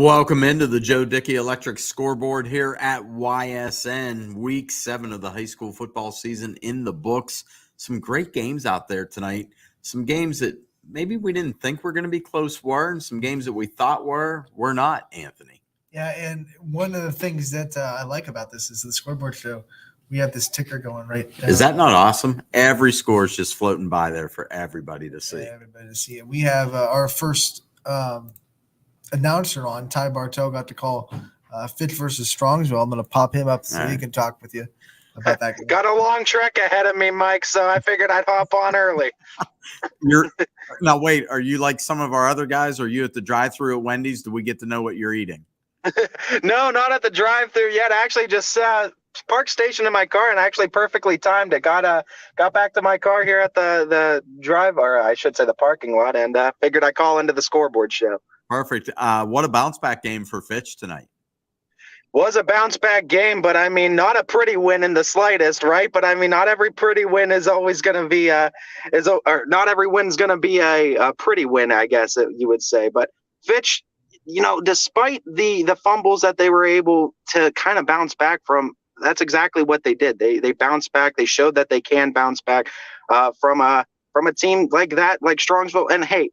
Welcome into the Joe Dickey Electric Scoreboard here at YSN. Week 7 of the high school football season in the books. Some great games out there tonight. Some games that maybe we didn't think were going to be close were, and some games that we thought were not, Anthony. Yeah, and one of the things that I like about this is the Scoreboard show. We have this ticker going right down. Is that not awesome? Every score is just floating by there for everybody to see. Everybody to see it. We have our first announcer on. Ty Bartel got to call Fitch versus Strongsville. I'm going to pop him up so he can talk with you about that game. Got a long trek ahead of me, Mike, so I figured I'd hop on early. Now, wait, are you like some of our other guys? Are you at the drive-thru at Wendy's? Do we get to know what you're eating? No, not at the drive-thru yet. I actually just parked station in my car and actually perfectly timed it. Got back to my car here at the drive, or I should say the parking lot, and figured I'd call into the Scoreboard show. Perfect. What a bounce-back game for Fitch tonight. Was a bounce-back game, but, I mean, not a pretty win in the slightest, right? But, I mean, not every pretty win is always going to be not every win's going to be a pretty win, I guess you would say. But Fitch, despite the fumbles that they were able to kind of bounce back from, that's exactly what they did. They bounced back. They showed that they can bounce back from a team like that, like Strongsville. And, hey,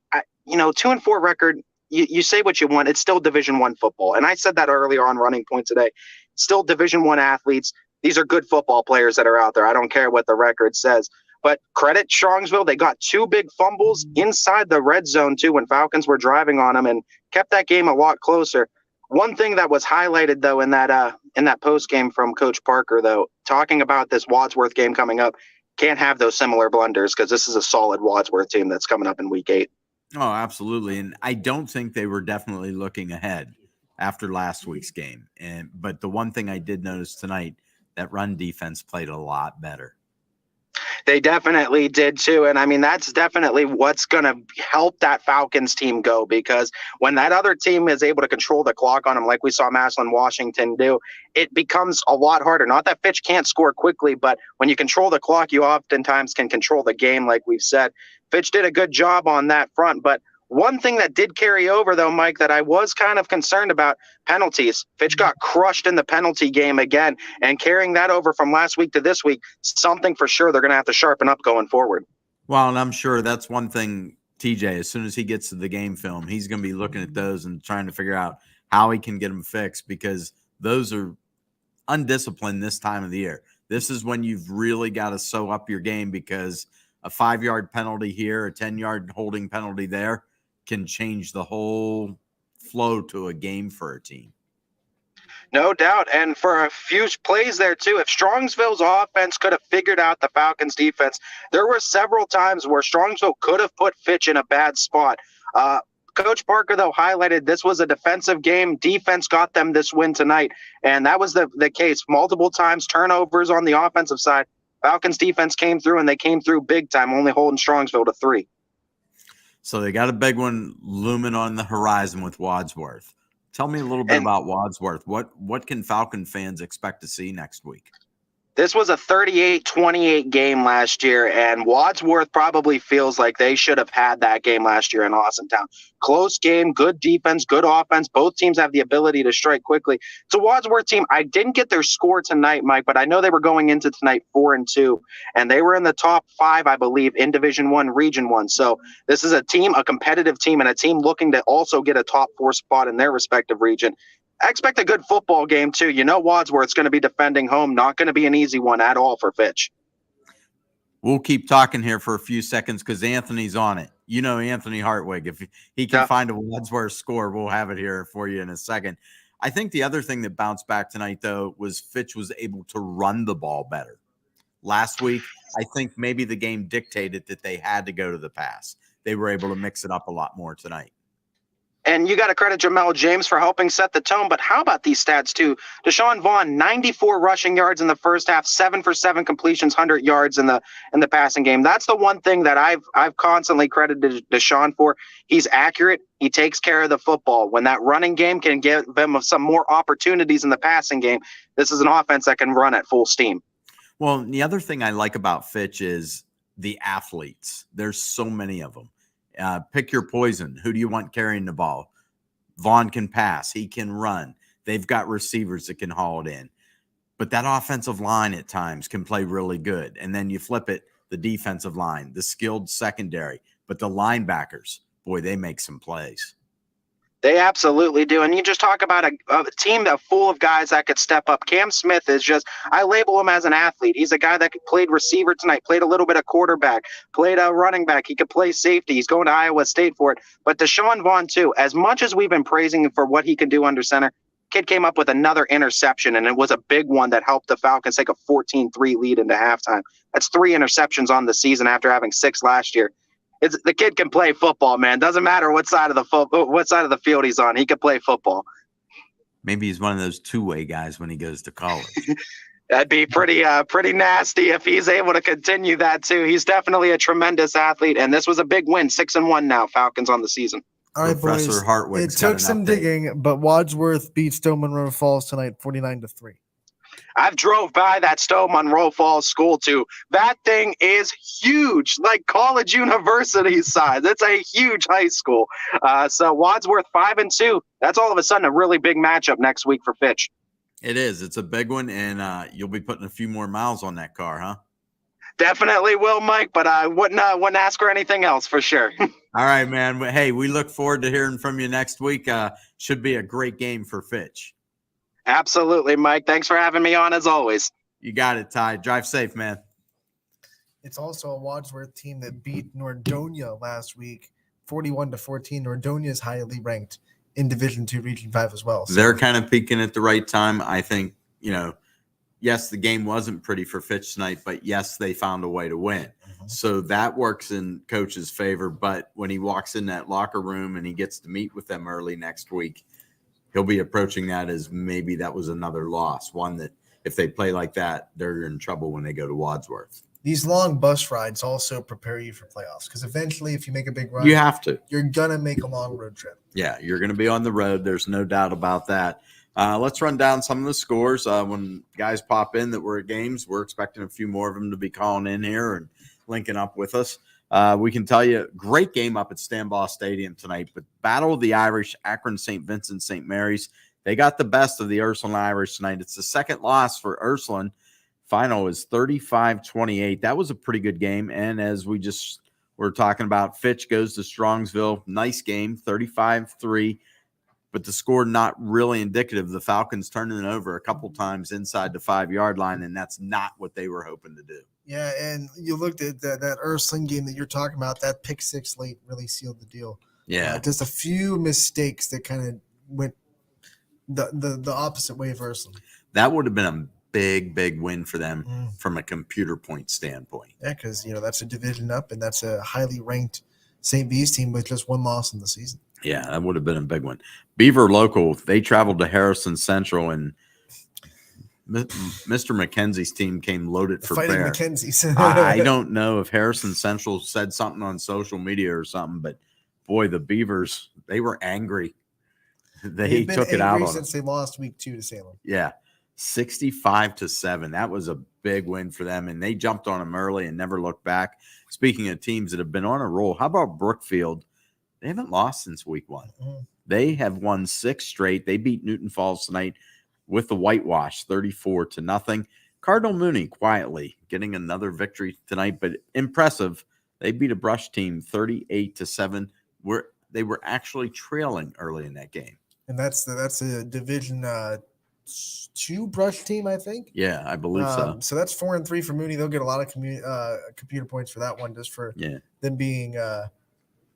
2-4 record, you say what you want. It's still Division I football. And I said that earlier on Running Point today. Still Division I athletes. These are good football players that are out there. I don't care what the record says. But credit Strongsville. They got 2 big fumbles inside the red zone, too, when Falcons were driving on them and kept that game a lot closer. One thing that was highlighted, though, in that post game from Coach Parker, though, talking about this Wadsworth game coming up, can't have those similar blunders because this is a solid Wadsworth team that's coming up in Week 8. Oh, absolutely. And I don't think they were definitely looking ahead after last week's game. But the one thing I did notice tonight, that run defense played a lot better. They definitely did too. And I mean, that's definitely what's going to help that Falcons team go, because when that other team is able to control the clock on them, like we saw Massillon Washington do, it becomes a lot harder. Not that Fitch can't score quickly, but when you control the clock, you oftentimes can control the game, like we've said. Fitch did a good job on that front, but one thing that did carry over, though, Mike, that I was kind of concerned about, penalties. Fitch got crushed in the penalty game again, and carrying that over from last week to this week, something for sure they're going to have to sharpen up going forward. Well, and I'm sure that's one thing, TJ, as soon as he gets to the game film, he's going to be looking at those and trying to figure out how he can get them fixed, because those are undisciplined this time of the year. This is when you've really got to sew up your game, because a 5-yard penalty here, a 10-yard holding penalty there can change the whole flow to a game for a team. No doubt. And for a few plays there, too, if Strongsville's offense could have figured out the Falcons' defense, there were several times where Strongsville could have put Fitch in a bad spot. Coach Parker, though, highlighted this was a defensive game. Defense got them this win tonight, and that was the case. Multiple times, turnovers on the offensive side. Falcons' defense came through, and they came through big time, only holding Strongsville to 3. So they got a big one looming on the horizon with Wadsworth. Tell me a little bit about Wadsworth. What can Falcon fans expect to see next week? This was a 38-28 game last year, and Wadsworth probably feels like they should have had that game last year in Austintown. Close game, good defense, good offense. Both teams have the ability to strike quickly. It's a Wadsworth team. I didn't get their score tonight, Mike, but I know they were going into tonight 4-2, and they were in the top 5, I believe, in Division I, Region 1. So this is a team, a competitive team, and a team looking to also get a top 4 spot in their respective region. I expect a good football game, too. Wadsworth's going to be defending home. Not going to be an easy one at all for Fitch. We'll keep talking here for a few seconds because Anthony's on it. Anthony Hartwig. If he can find a Wadsworth score, we'll have it here for you in a second. I think the other thing that bounced back tonight, though, was Fitch was able to run the ball better. Last week, I think maybe the game dictated that they had to go to the pass. They were able to mix it up a lot more tonight. And you got to credit Jamel James for helping set the tone. But how about these stats, too? Deshaun Vaughn, 94 rushing yards in the first half, 7 for 7 completions, 100 yards in the passing game. That's the one thing that I've constantly credited Deshaun for. He's accurate. He takes care of the football. When that running game can give them some more opportunities in the passing game, this is an offense that can run at full steam. Well, the other thing I like about Fitch is the athletes. There's so many of them. Pick your poison. Who do you want carrying the ball? Vaughn can pass. He can run. They've got receivers that can haul it in. But that offensive line at times can play really good. And then you flip it, the defensive line, the skilled secondary, but the linebackers, boy, they make some plays. They absolutely do. And you just talk about a team that full of guys that could step up. Cam Smith is just, I label him as an athlete. He's a guy that played receiver tonight, played a little bit of quarterback, played a running back. He could play safety. He's going to Iowa State for it. But Deshaun Vaughn, too, as much as we've been praising him for what he can do under center, kid came up with another interception, and it was a big one that helped the Falcons take a 14-3 lead into halftime. That's 3 interceptions on the season after having 6 last year. The kid can play football, man. Doesn't matter what side of the field he's on. He can play football. Maybe he's one of those two-way guys when he goes to college. That'd be pretty nasty if he's able to continue that too. He's definitely a tremendous athlete, and this was a big win. 6-1 now, Falcons on the season. All right, Professor boys. Hartwig's It took some digging, but Wadsworth beat Stowe Monroe Falls tonight, 49-3. I've drove by that Stowe Monroe Falls school too. That thing is huge, like college university size. It's a huge high school. So Wadsworth 5-2. That's all of a sudden a really big matchup next week for Fitch. It is. It's a big one, and you'll be putting a few more miles on that car, huh? Definitely will, Mike, but I wouldn't ask for anything else for sure. All right, man. Hey, we look forward to hearing from you next week. Should be a great game for Fitch. Absolutely, Mike. Thanks for having me on as always. You got it, Ty. Drive safe, man. It's also a Wadsworth team that beat Nordonia last week, 41-14. Nordonia is highly ranked in Division II, Region 5 as well. So they're kind of peaking at the right time. I think, yes, the game wasn't pretty for Fitch tonight, but yes, they found a way to win. Mm-hmm. So that works in Coach's favor. But when he walks in that locker room and he gets to meet with them early next week, he'll be approaching that as maybe that was another loss, one that if they play like that, they're in trouble when they go to Wadsworth. These long bus rides also prepare you for playoffs because eventually if you make a big run, You have to. you're going to make a long road trip. Yeah, you're going to be on the road. There's no doubt about that. Let's run down some of the scores. When guys pop in that were at games, we're expecting a few more of them to be calling in here and linking up with us. We can tell you, great game up at Stambaugh Stadium tonight. But Battle of the Irish, Akron, St. Vincent, St. Mary's, they got the best of the Ursuline Irish tonight. It's the second loss for Ursuline. Final is 35-28. That was a pretty good game. And as we just were talking about, Fitch goes to Strongsville. Nice game, 35-3. But the score not really indicative. The Falcons turning it over a couple times inside the 5-yard line, and that's not what they were hoping to do. Yeah, and you looked at that Ursuline game that you're talking about, that pick six late really sealed the deal. Yeah. Just a few mistakes that kind of went the opposite way of Ursuline. That would have been a big win for them from a computer point standpoint. Yeah, because, that's a division up, and that's a highly ranked St. B's team with just one loss in the season. Yeah, that would have been a big one. Beaver Local, they traveled to Harrison Central, and Mr. McKenzie's team came loaded for Fighting bear. McKenzie's. I don't know if Harrison Central said something on social media or something, but boy, the Beavers, they were angry. They took it out on since they lost week 2 to Salem. Yeah, 65-7. That was a big win for them, and they jumped on them early and never looked back. Speaking of teams that have been on a roll, how about Brookfield? They haven't lost since week 1. They have won 6 straight. They beat Newton Falls tonight with the whitewash, 34-0. Cardinal Mooney quietly getting another victory tonight, but impressive. They beat a Brush team 38-7. They were actually trailing early in that game. And that's a Division 2 Brush team, I think. Yeah, I believe so. So that's 4-3 for Mooney. They'll get a lot of computer points for that one, just for them being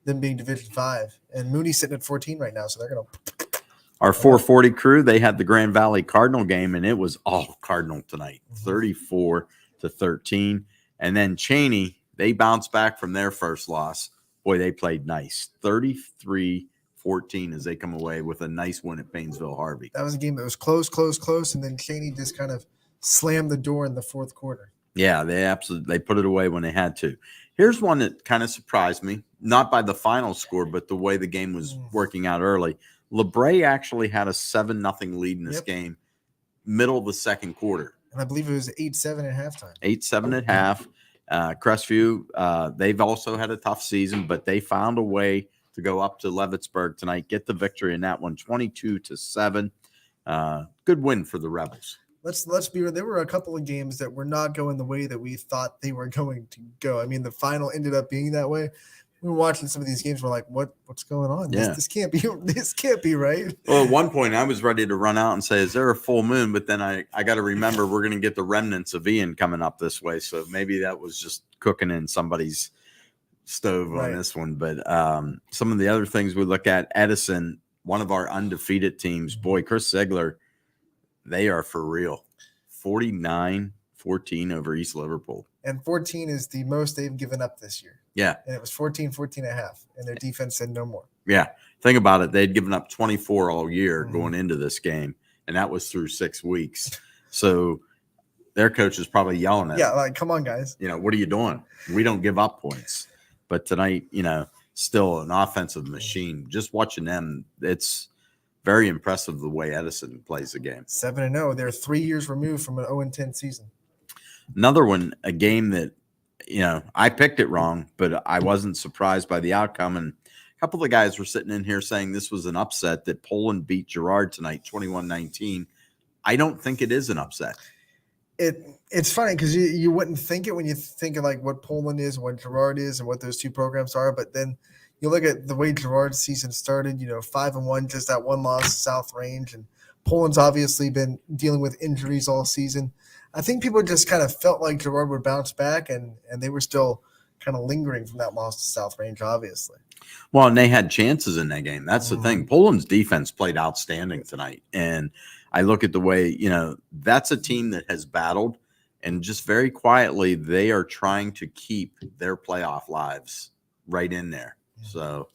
Division 5. And Mooney's sitting at 14 right now, so they're gonna. Our 440 crew, they had the Grand Valley Cardinal game, and it was all Cardinal tonight, 34-13. And then Cheney, they bounced back from their first loss. Boy, they played nice, 33-14 as they come away with a nice win at Paynesville Harvey. That was a game that was close, and then Cheney just kind of slammed the door in the fourth quarter. Yeah, they put it away when they had to. Here's one that kind of surprised me, not by the final score, but the way the game was working out early. LeBray actually had a 7-0 lead in this game, middle of the second quarter. And I believe it was 8-7 at halftime. 8-7 at half. Crestview, they've also had a tough season, but they found a way to go up to Leavittsburg tonight, get the victory in that one, 22-7. Good win for the Rebels. Let's be real. There were a couple of games that were not going the way that we thought they were going to go. I mean, the final ended up being that way. We were watching some of these games. We're like, what's going on? Yeah. This can't be. This can't be right. Well, at one point, I was ready to run out and say, "Is there a full moon?" But then I got to remember we're going to get the remnants of Ian coming up this way, so maybe that was just cooking in somebody's stove Right. on this one. But some of the other things we look at, Edison, one of our undefeated teams, boy, Chris Ziegler, they are for real. 49-14 over East Liverpool. And 14 is the most they've given up this year. Yeah. And it was 14 and a half. And their defense said no more. Yeah. Think about it. They'd given up 24 all year Mhm. going into this game, and that was through 6 weeks. So their coach is probably yelling at Yeah, them, like, come on, guys. what are you doing? We don't give up points. But tonight, still an offensive machine. Just watching them, it's very impressive the way Edison plays the game. 7-0. They're 3 years removed from an 0-10 season. Another one, a game that, I picked it wrong, but I wasn't surprised by the outcome. And a couple of guys were sitting in here saying this was an upset, that Poland beat Girard tonight, 21-19. I don't think it is an upset. It's funny because you wouldn't think it when you think of like what Poland is, what Girard is, and what those two programs are. But then you look at the way Girard's season started, 5-1, just that one loss to South Range. And Poland's obviously been dealing with injuries all season. I think people just kind of felt like Girard would bounce back, and they were still kind of lingering from that loss to South Range, obviously. Well, and they had chances in that game. That's the Mhm. thing. Poland's defense played outstanding tonight. And I look at the way, that's a team that has battled, and just very quietly, they are trying to keep their playoff lives right in there. So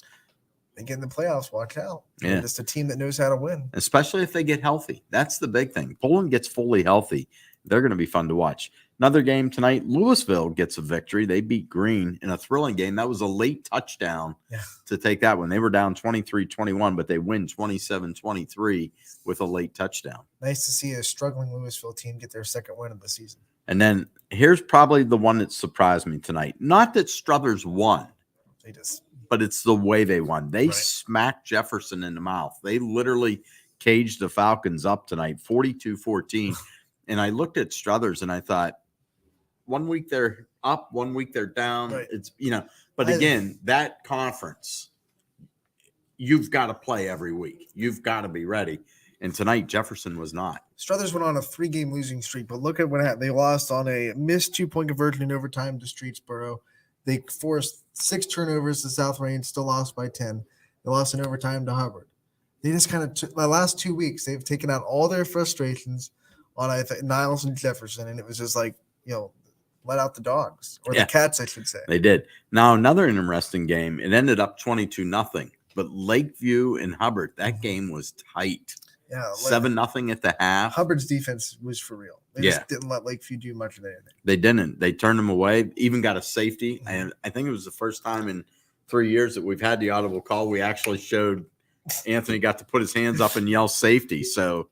They get in the playoffs, watch out. Yeah. They're just a team that knows how to win. especially if they get healthy. That's the big thing. Poland gets fully healthy. They're going to be fun to watch. Another game tonight, Louisville gets a victory. They beat Green in a thrilling game. That was a late touchdown to take that one. They were down 23-21, but they win 27-23 with a late touchdown. Nice to see a struggling Louisville team get their second win of the season. And then here's probably the one that surprised me tonight. Not that Struthers won, They just but it's the way they won. They Right. smacked Jefferson in the mouth. They literally caged the Falcons up tonight, 42-14. And I looked at Struthers and I thought, 1 week they're up, 1 week they're down. Right. It's, but again, that conference, you've got to play every week. You've got to be ready. And tonight, Jefferson was not. Struthers went on a 3-game losing streak, but look at what happened. They lost on a missed 2-point conversion in overtime to Streetsboro. They forced 6 turnovers to South Range, still lost by 10. They lost in overtime to Hubbard. They just kind of the last 2 weeks, they've taken out all their frustrations on Niles and Jefferson, and it was just like, let out the dogs, or Yeah. the cats, I should say. They did. Now, another interesting game. It ended up 22-0. But Lakeview and Hubbard, that game was tight. Yeah, 7-0 at the half. Hubbard's defense was for real. They Yeah. just didn't let Lakeview do much of anything. They didn't. They turned them away, even got a safety. And I think it was the first time in 3 years that we've had the audible call. We actually showed Anthony got to put his hands up and yell safety. So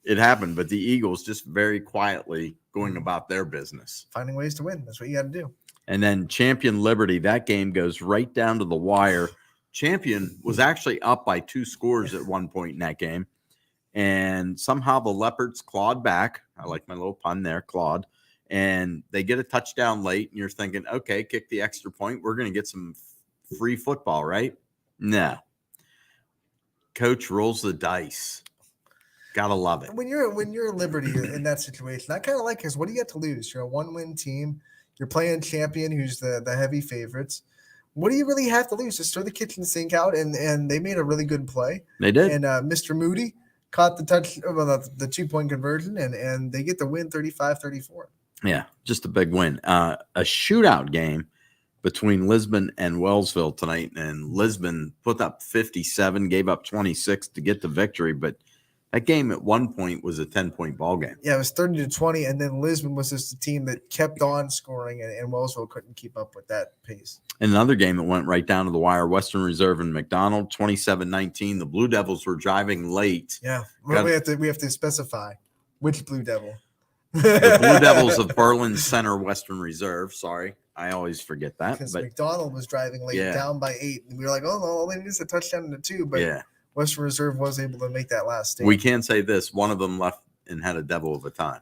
it happened. But the Eagles just very quietly going about their business. Finding ways to win. That's what you got to do. And then Champion Liberty, that game goes right down to the wire. Champion was actually up by 2 scores at one point in that game. And somehow the Leopards clawed back. I like my little pun there, clawed. And they get a touchdown late. And you're thinking, okay, kick the extra point. We're going to get some free football, right? No. Coach rolls the dice. Gotta love it. When you're Liberty in that situation, I kind of like, because what do you got to lose? You're a 1-win team. You're playing Champion, who's the heavy favorites. What do you really have to lose? Just throw the kitchen sink out, and they made a really good play. They did. And Mr. Moody caught the the 2-point conversion, and they get the win 35-34. Yeah, just a big win. A shootout game between Lisbon and Wellsville tonight, and Lisbon put up 57, gave up 26 to get the victory, but that game at one point was a 10-point ball game. Yeah, it was 30-20, and then Lisbon was just a team that kept on scoring, and Wellsville couldn't keep up with that pace. And another game that went right down to the wire, Western Reserve and McDonald, 27-19. The Blue Devils were driving late. Yeah, well, we have to specify which Blue Devil. The Blue Devils of Berlin Center Western Reserve, sorry. I always forget that. Because But McDonald was driving late, Yeah. down by 8, and we were like, "Oh no, all they need is a touchdown and a 2." But yeah, Western Reserve was able to make that last stand. we can say this: one of them left and had a devil of a time.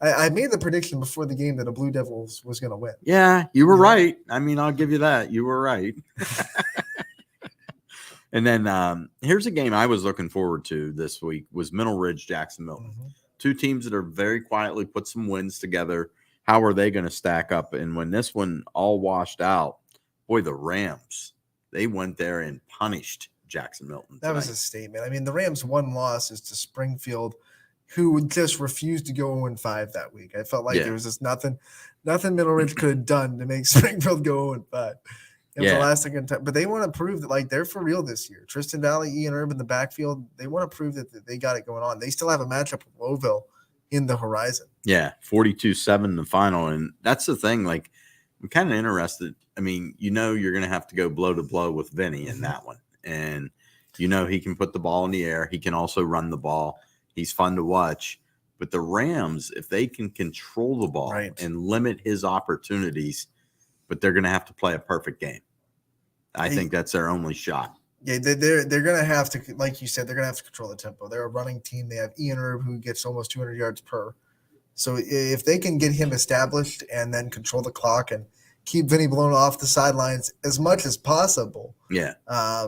I made the prediction before the game that a Blue Devils was going to win. Yeah, you were Yeah. right. I mean, I'll give you that. You were right. And then here's a game I was looking forward to this week was Middle Ridge, Jackson Milton. Mhm. Two teams that are very quietly put some wins together. How are they going to stack up? And when this one all washed out, boy, the Rams, they went there and punished Jackson Milton. That was a statement. I mean, the Rams' one loss is to Springfield, who would just refused to go 0-5 that week. I felt like Yeah. there was just nothing Middle Ridge could have done to make Springfield go 0-5. It was the last second time, but they want to prove that like they're for real this year. Tristan Valley, Ian Herb in the backfield, they want to prove that they got it going on. They still have a matchup with Lowville in the horizon. Yeah, 42-7 the final. And that's the thing. Like, I'm kind of interested. I mean, you're going to have to go blow to blow with Vinny in that one. And, he can put the ball in the air. He can also run the ball. He's fun to watch. But the Rams, if they can control the ball and limit his opportunities, but they're going to have to play a perfect game. I think that's their only shot. Yeah, they're going to have to, like you said, they're going to have to control the tempo. They're a running team. They have Ian Herb, who gets almost 200 yards per. So if they can get him established and then control the clock and keep Vinny blown off the sidelines as much as possible. Yeah.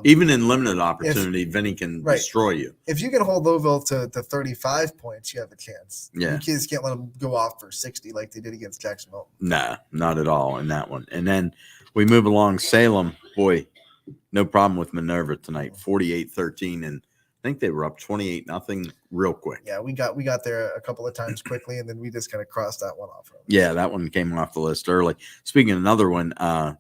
Even in limited opportunity, Vinny can right. destroy you. If you can hold Lowville to 35 points, you have a chance. Yeah. You kids can't let them go off for 60 like they did against Jacksonville. No, not at all in that one. And then we move along Salem. Boy, no problem with Minerva tonight, 48-13. And I think they were up 28-0 real quick. Yeah, we got there a couple of times quickly, and then we just kind of crossed that one off. Yeah, that one came off the list early. Speaking of another one,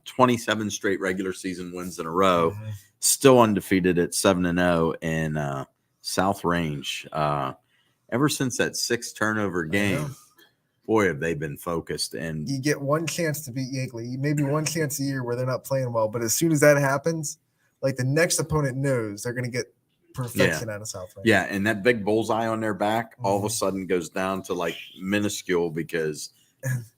27 straight regular season wins in a row, still undefeated at 7-0 in South Range. Ever since that 6 turnover game, boy, have they been focused. And you get one chance to beat Yankee, maybe one chance a year where they're not playing well. But as soon as that happens, like the next opponent knows they're going to get perfection out of South Range. Yeah, and that big bullseye on their back all of a sudden goes down to like minuscule because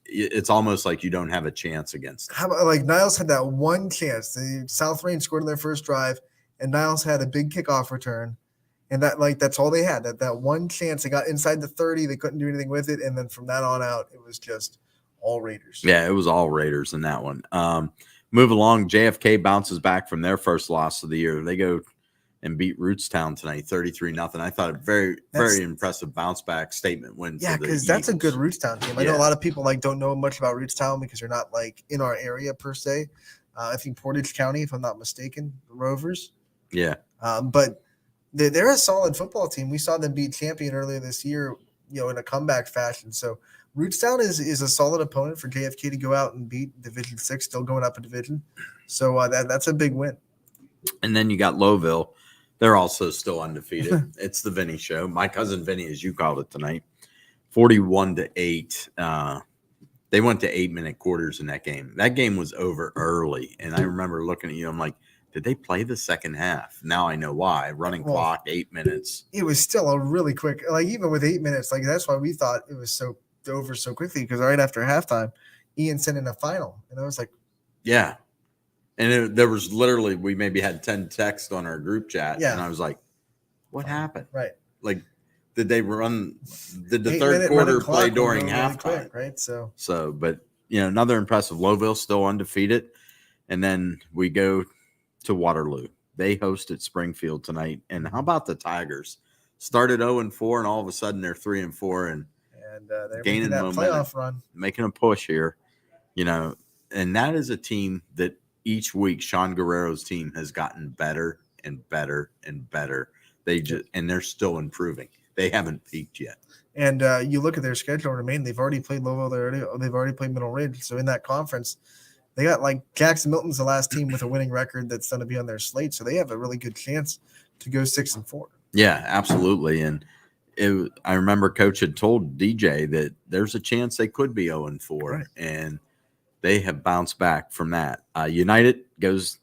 it's almost like you don't have a chance against them. How about like Niles had that one chance? The South Range scored on their first drive, and Niles had a big kickoff return, and that's all they had. That one chance, they got inside the 30, they couldn't do anything with it, and then from that on out, it was just all Raiders. Yeah, it was all Raiders in that one. Move along, JFK bounces back from their first loss of the year. They go and beat Rootstown tonight, 33-0. I thought a very impressive bounce back statement win. Yeah, because that's a good Rootstown team. I know a lot of people don't know much about Rootstown because they're not like in our area per se. I think Portage County, if I'm not mistaken, the Rovers. Yeah. But they're a solid football team. We saw them beat Champion earlier this year, in a comeback fashion. So Rootstown is a solid opponent for JFK to go out and beat Division 6, still going up a division. So that's a big win. And then you got Lowville. They're also still undefeated. It's the Vinny show. My cousin Vinny, as you called it tonight, 41-8. They went to 8-minute quarters in that game. That game was over early. And I remember looking at you, I'm like, did they play the second half? Now I know why. Running clock, 8 minutes. It was still a really quick, like even with 8 minutes, like that's why we thought it was so over so quickly, because right after halftime, Ian sent in a final. And I was like, yeah. And there was literally, we maybe had 10 texts on our group chat. Yeah. And I was like, what happened? Right. Like, did the third quarter play during halftime? Quick, right. So, but, another impressive. Lowville still undefeated. And then we go to Waterloo. They hosted Springfield tonight. And how about the Tigers? Started 0-4, and all of a sudden they're 3-4 and they're gaining that momentum, playoff run, making a push here. And that is a team that each week Sean Guerrero's team has gotten better and better and better. And they're still improving. They haven't peaked yet. And you look at their schedule remain. They've already played Lowville. They've already played Middle Ridge. So in that conference, they got like Jackson Milton's the last team with a winning record that's going to be on their slate. So they have a really good chance to go 6-4. Yeah, absolutely. And I remember Coach had told DJ that there's a chance they could be 0-4, right. And they have bounced back from that. United goes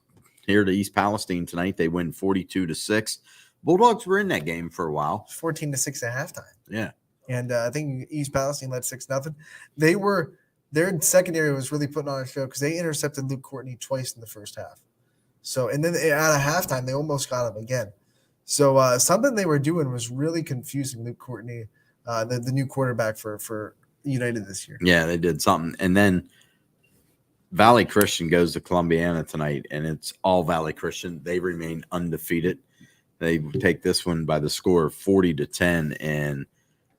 here to East Palestine tonight. They win 42-6. Bulldogs were in that game for a while. 14-6 at halftime. Yeah. And I think East Palestine led 6-0. They their secondary was really putting on a show because they intercepted Luke Courtney twice in the first half. So, and then at a halftime, they almost got him again. So something they were doing was really confusing Luke Courtney, the new quarterback for United this year. Yeah, they did something. And then Valley Christian goes to Columbiana tonight, and it's all Valley Christian. They remain undefeated. They take this one by the score of 40-10, and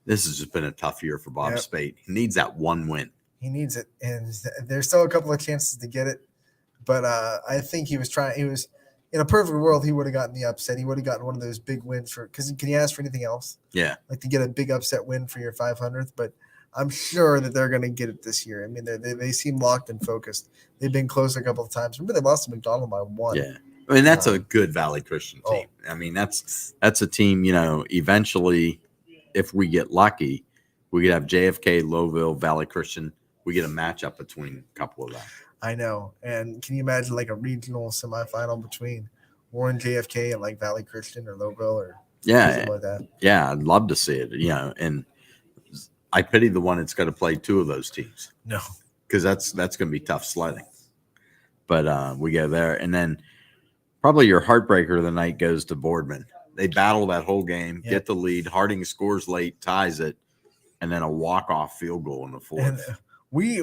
this has just been a tough year for Bob Spate. He needs that one win. He needs it, and there's still a couple of chances to get it. But I think he was in a perfect world, he would have gotten the upset. He would have gotten one of those big wins because can you ask for anything else? Yeah. Like to get a big upset win for your 500th, but I'm sure that they're going to get it this year. I mean, they seem locked and focused. They've been close a couple of times. Remember, they lost to McDonald by 1. Yeah. I mean, that's a good Valley Christian team. I mean, that's a team, eventually, if we get lucky, we could have JFK, Lowville, Valley Christian. We get a matchup between a couple of them. I know. And can you imagine like a regional semifinal between Warren, JFK, and like Valley Christian or Lowville or something like that? Yeah, I'd love to see it, and I pity the one that's going to play two of those teams. No. Because that's going to be tough sledding. But we go there. And then probably your heartbreaker of the night goes to Boardman. They battle that whole game, get the lead. Harding scores late, ties it, and then a walk-off field goal in the fourth. And we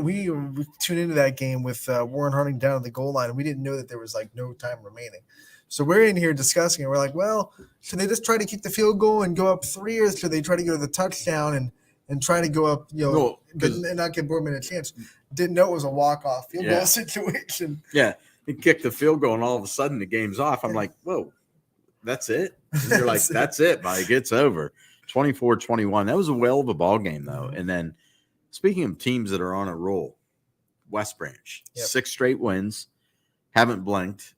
tuned into that game with Warren Harding down at the goal line, and we didn't know that there was like no time remaining. So we're in here discussing it. We're like, well, should they just try to keep the field goal and go up 3, or should they try to go to the touchdown and try to go up, and not give Boardman a chance? Didn't know it was a walk-off field goal situation. Yeah, he kicked the field goal, and all of a sudden the game's off. I'm like, whoa, that's it? And you're like, that's it, Mike. It's over. 24-21. That was a whale of a ball game, though. And then speaking of teams that are on a roll, West Branch, 6 straight wins, haven't blinked.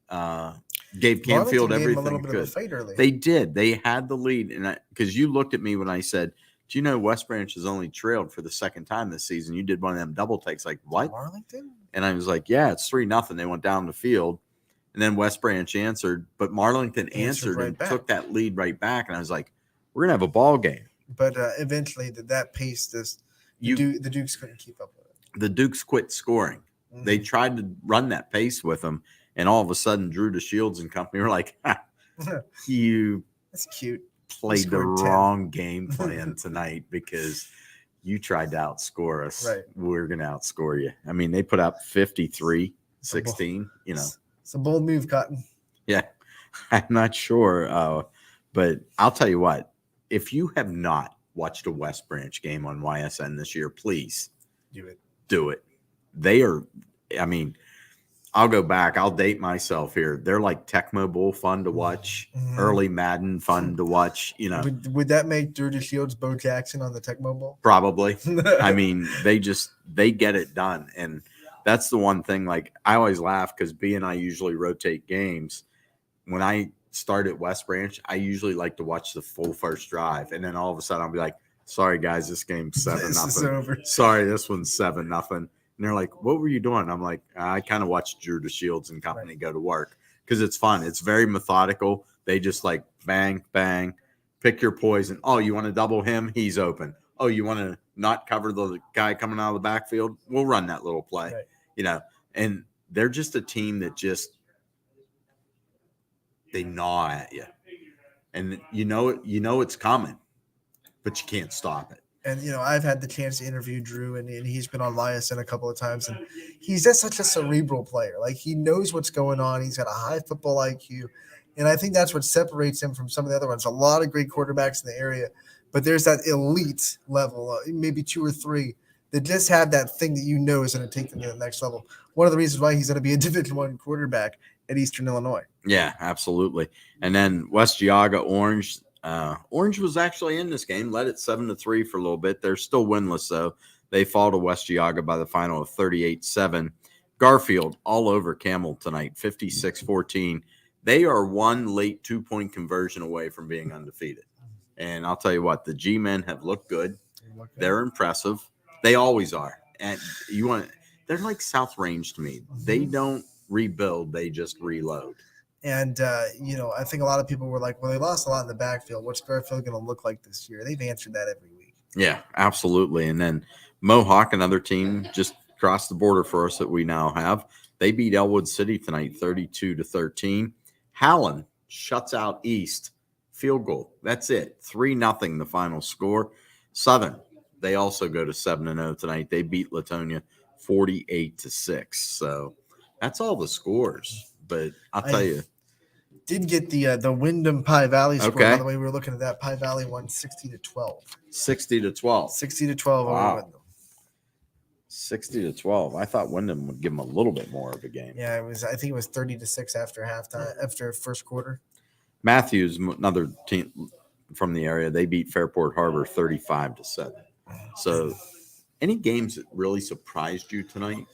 Gave Canfield everything good. They did. They had the lead, and because you looked at me when I said, "Do you know West Branch has only trailed for the second time this season?" You did one of them double takes, like what? Marlington? And I was like, "Yeah, it's 3-0." They went down the field, and then West Branch answered, but Marlington answered and took that lead right back, and I was like, "We're gonna have a ball game." But eventually, that pace, the Dukes couldn't keep up with it. The Dukes quit scoring. Mm-hmm. They tried to run that pace with them. And all of a sudden, Drew DeShields and company were like, you That's cute. Played the wrong game plan tonight because you tried to outscore us. Right. We're going to outscore you. I mean, they put up 53-16, It's a bold move, Cotton. Yeah. I'm not sure. But I'll tell you what, if you have not watched a West Branch game on YSN this year, please do it. They are, I'll go back. I'll date myself here. They're like Tecmo Bowl fun to watch, early Madden fun to watch. Would that make Drew DeShields, Bo Jackson on the Tecmo Bowl? Probably. They get it done, and that's the one thing. Like I always laugh because B and I usually rotate games. When I start at West Branch, I usually like to watch the full first drive, and then all of a sudden I'll be like, "Sorry guys, this game's 7-0. Sorry, this one's 7-0." And they're like, "What were you doing?" I'm like, "I kind of watched Drew DeShields and company go to work because it's fun. It's very methodical. They just like bang, bang, pick your poison. Oh, you want to double him? He's open. Oh, you want to not cover the guy coming out of the backfield? We'll run that little play." Right. And they're just a team that just they gnaw at you, and it's coming, but you can't stop it. And, I've had the chance to interview Drew, and he's been on YSN a couple of times, and he's just such a cerebral player. Like, he knows what's going on. He's got a high football IQ, and I think that's what separates him from some of the other ones. A lot of great quarterbacks in the area, but there's that elite level, maybe 2 or 3, that just have that thing that is going to take them to the next level. One of the reasons why he's going to be a Division I quarterback at Eastern Illinois. Yeah, absolutely. And then West Geauga, Orange. Orange was actually in this game, led it 7-3 for a little bit. They're still winless, though. They fall to West Geauga by the final of 38-7. Garfield all over Camel tonight, 56-14. They are one late 2-point conversion away from being undefeated. And I'll tell you what, the G-men have looked good. They're impressive. They always are. And they're like South Range to me. They don't rebuild, they just reload. And, I think a lot of people were like, well, they lost a lot in the backfield. What's Garfield going to look like this year? They've answered that every week. Yeah, absolutely. And then Mohawk, another team, just across the border for us that we now have. They beat Elwood City tonight, 32-13. Howland shuts out East. Field goal. That's it. 3-0 the final score. Southern, they also go to 7-0 tonight. They beat Latonia 48-6. So that's all the scores. But I'll tell you. Did get the Wyndham Pie Valley score. Okay. By the way, we were looking at that. Pie Valley won 60-12. 60-12. 60-12 Wow. over Wyndham. 60-12. I thought Wyndham would give them a little bit more of a game. Yeah, I think it was 30-6 after halftime, after first quarter. Matthews, another team from the area, they beat Fairport Harbor 35-7. So, any games that really surprised you tonight?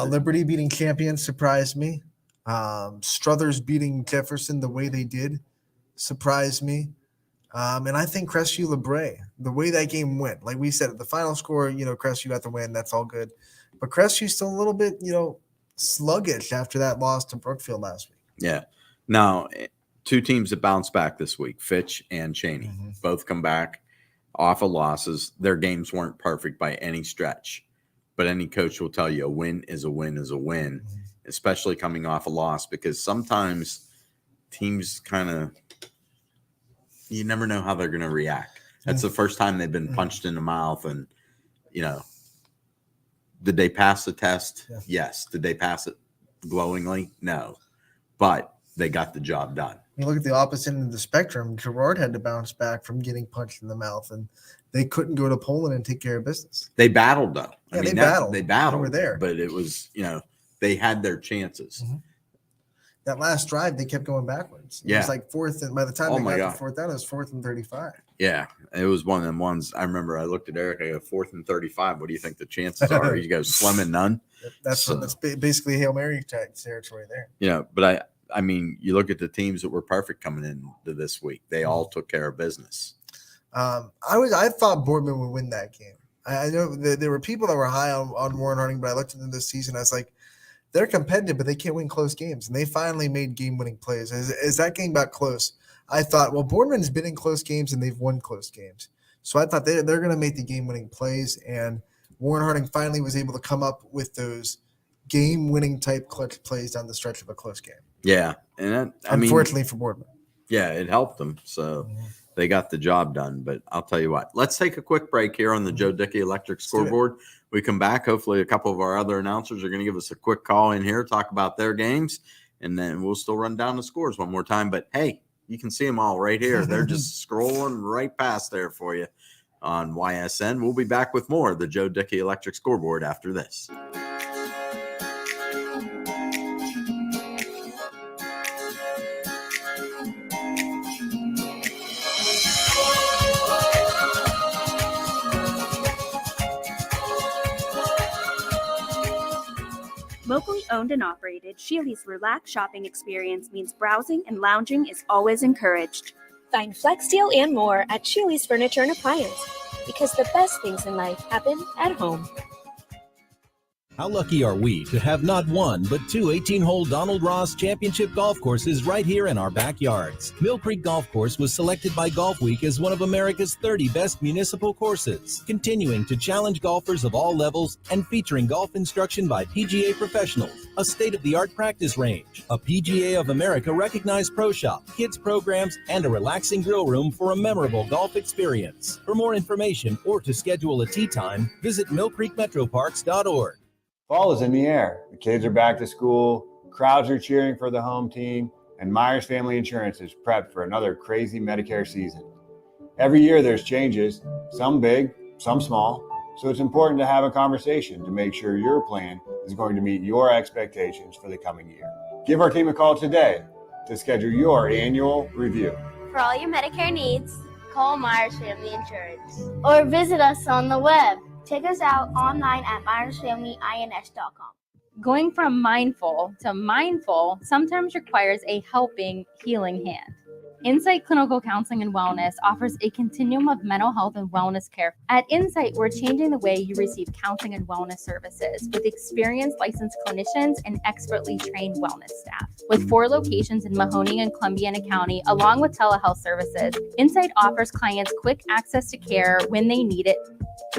Liberty beating Champions surprised me. Struthers beating Jefferson the way they did surprised me. And I think Crestview LeBray, the way that game went, like we said, the final score, Crestview got the win. That's all good. But Crestview's still a little bit, sluggish after that loss to Brookfield last week. Yeah. Now, two teams that bounced back this week, Fitch and Cheney, both come back off of losses. Their games weren't perfect by any stretch, but any coach will tell you a win is a win is a win, especially coming off a loss, because sometimes teams you never know how they're going to react. That's the first time they've been punched in the mouth. And, did they pass the test? Yeah. Yes. Did they pass it glowingly? No. But they got the job done. You look at the opposite end of the spectrum. Girard had to bounce back from getting punched in the mouth, and they couldn't go to Poland and take care of business. They battled, though. Yeah, they battled. They battled. They were there. But it was, they had their chances. That last drive, they kept going backwards. It Yeah. was like fourth, and by the time Oh they my got God. to fourth down, it was 4th and 35. Yeah. It was one of them ones. I remember I looked at Eric, I go, 4th and 35. What do you think the chances are? He goes, slim and none. That's basically Hail Mary type territory there. But I mean, you look at the teams that were perfect coming into this week. They all took care of business. I thought Boardman would win that game. I know there were people that were high on Warren Harding, but I looked at them this season. I was like, they're competitive, but they can't win close games. And they finally made game-winning plays. As that game got close, I thought, well, Boardman's been in close games and they've won close games. So I thought they're going to make the game-winning plays. And Warren Harding finally was able to come up with those game-winning type clutch plays down the stretch of a close game. Yeah. And unfortunately for Boardman. Yeah, it helped them. So they got the job done. But I'll tell you what, let's take a quick break here on the Joe Dickey Electric Scoreboard. We come back. Hopefully a couple of our other announcers are going to give us a quick call in here, talk about their games, and then we'll still run down the scores one more time. But, hey, you can see them all right here. They're just scrolling right past there for you on YSN. We'll be back with more of the Joe Dickey Electric Scoreboard after this. Locally owned and operated, Shealy's relaxed shopping experience means browsing and lounging is always encouraged. Find Flex Deal and more at Shealy's Furniture and Appliance, because the best things in life happen at home. How lucky are we to have not one, but two 18-hole Donald Ross Championship golf courses right here in our backyards. Mill Creek Golf Course was selected by Golf Week as one of America's 30 best municipal courses, continuing to challenge golfers of all levels and featuring golf instruction by PGA professionals, a state-of-the-art practice range, a PGA of America recognized pro shop, kids programs, and a relaxing grill room for a memorable golf experience. For more information or to schedule a tee time, visit millcreekmetroparks.org. Fall is in the air. The kids are back to school, crowds are cheering for the home team, and Myers Family Insurance is prepped for another crazy Medicare season. Every year there's changes, some big, some small, so it's important to have a conversation to make sure your plan is going to meet your expectations for the coming year. Give our team a call today to schedule your annual review. For all your Medicare needs, call Myers Family Insurance or visit us on the web. Check us out online at myersfamilyins.com. Going from mindful to mindful sometimes requires a helping, healing hand. Insight Clinical Counseling and Wellness offers a continuum of mental health and wellness care. At Insight, we're changing the way you receive counseling and wellness services with experienced licensed clinicians and expertly trained wellness staff. With 4 locations in Mahoning and Columbiana County, along with telehealth services, Insight offers clients quick access to care when they need it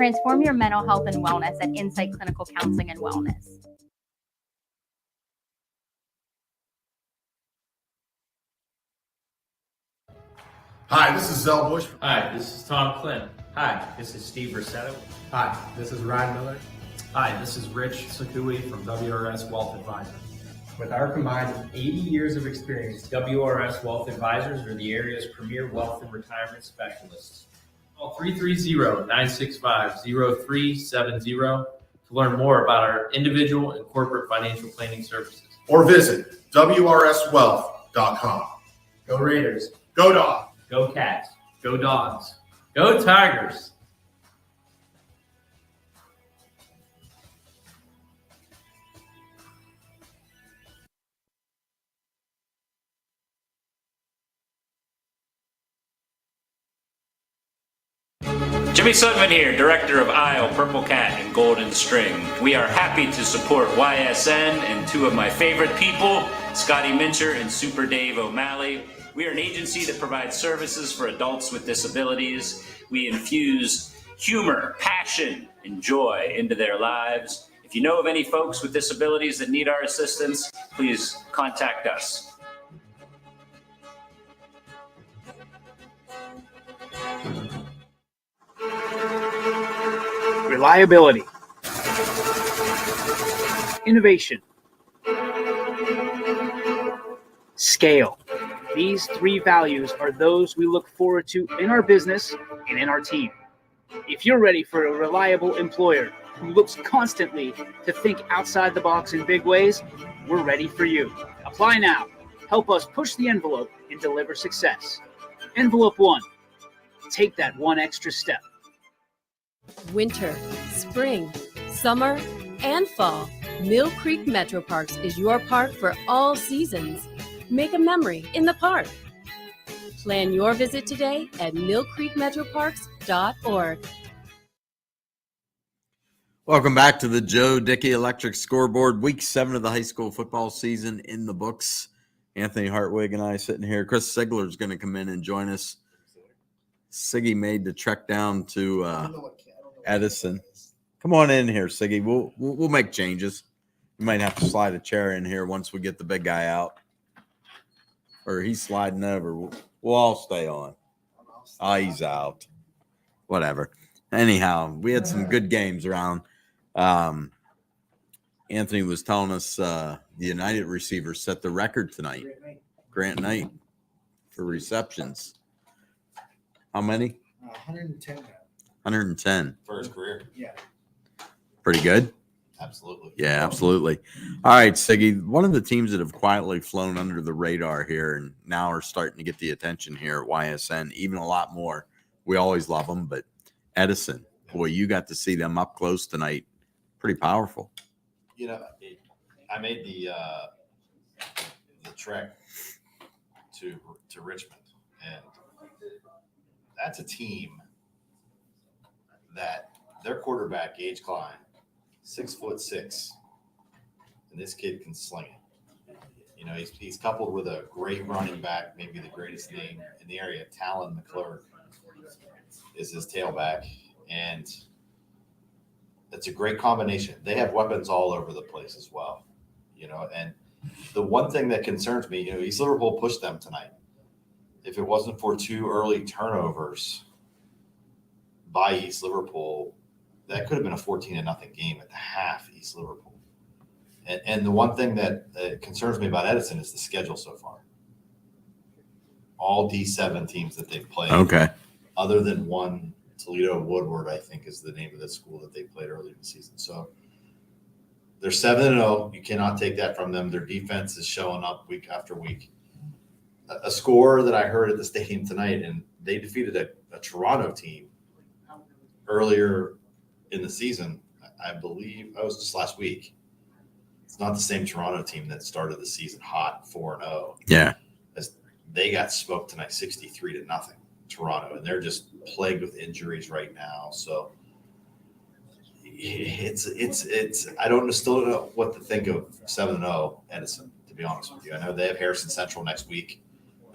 Transform your mental health and wellness at Insight Clinical Counseling and Wellness. Hi, this is Zell Bush. Hi, this is Tom Klint. Hi, this is Steve Rossetto. Hi, this is Ryan Miller. Hi, this is Rich Sakui from WRS Wealth Advisors. With our combined 80 years of experience, WRS Wealth Advisors are the area's premier wealth and retirement specialists. Call 330-965-0370 to learn more about our individual and corporate financial planning services. Or visit WRSwealth.com. Go Raiders. Go Dog. Go Cats. Go Dogs. Go Tigers. Jimmy Sutton here, Director of Isle, Purple Cat, and Golden String. We are happy to support YSN and two of my favorite people, Scotty Mincher and Super Dave O'Malley. We are an agency that provides services for adults with disabilities. We infuse humor, passion, and joy into their lives. If you know of any folks with disabilities that need our assistance, please contact us. Reliability, innovation, scale. These three values are those we look forward to in our business and in our team. If you're ready for a reliable employer who looks constantly to think outside the box in big ways, we're ready for you. Apply now. Help us push the envelope and deliver success. Envelope 1. Take that one extra step. Winter, spring, summer, and fall. Mill Creek Metro Parks is your park for all seasons. Make a memory in the park. Plan your visit today at millcreekmetroparks.org. Welcome back to the Joe Dickey Electric Scoreboard. Week 7 of the high school football season in the books. Anthony Hartwig and I sitting here. Chris Sigler is going to come in and join us. Siggy made the trek down to Edison. Come on in here, Siggy. We'll make changes. You might have to slide a chair in here once we get the big guy out. Or he's sliding over. We'll all stay on. Oh, he's out. Whatever. Anyhow, we had some good games around. Anthony was telling us the United receivers set the record tonight. Grant Knight for receptions. How many? 110. 110. For his career. Yeah. Pretty good. Absolutely. Yeah, absolutely. All right, Siggy, one of the teams that have quietly flown under the radar here and now are starting to get the attention here at YSN, even a lot more. We always love them, but Edison, boy, you got to see them up close tonight. Pretty powerful. You know, I made the trek to Richmond, and that's a team that their quarterback, Gage Klein, 6'6", and this kid can sling it. You know, he's coupled with a great running back, maybe the greatest name in the area, Talon McClurg, is his tailback, and it's a great combination. They have weapons all over the place as well, you know. And the one thing that concerns me, you know, East Liverpool pushed them tonight. If it wasn't for 2 early turnovers by East Liverpool, that could have been a 14-0 game at the half, East Liverpool. And the one thing that concerns me about Edison is the schedule so far. All D7 teams that they've played. Okay. Other than one, Toledo Woodward, I think is the name of the school that they played early in the season. So they're 7-0. You cannot take that from them. Their defense is showing up week after week. A score that I heard at the stadium tonight, and they defeated a Toronto team earlier in the season. I believe that was just last week. It's not the same Toronto team that started the season hot 4-0. Yeah. As they got smoked tonight 63-0, Toronto, and they're just plagued with injuries right now. So it's I still don't know what to think of 7-0 Edison, to be honest with you. I know they have Harrison Central next week,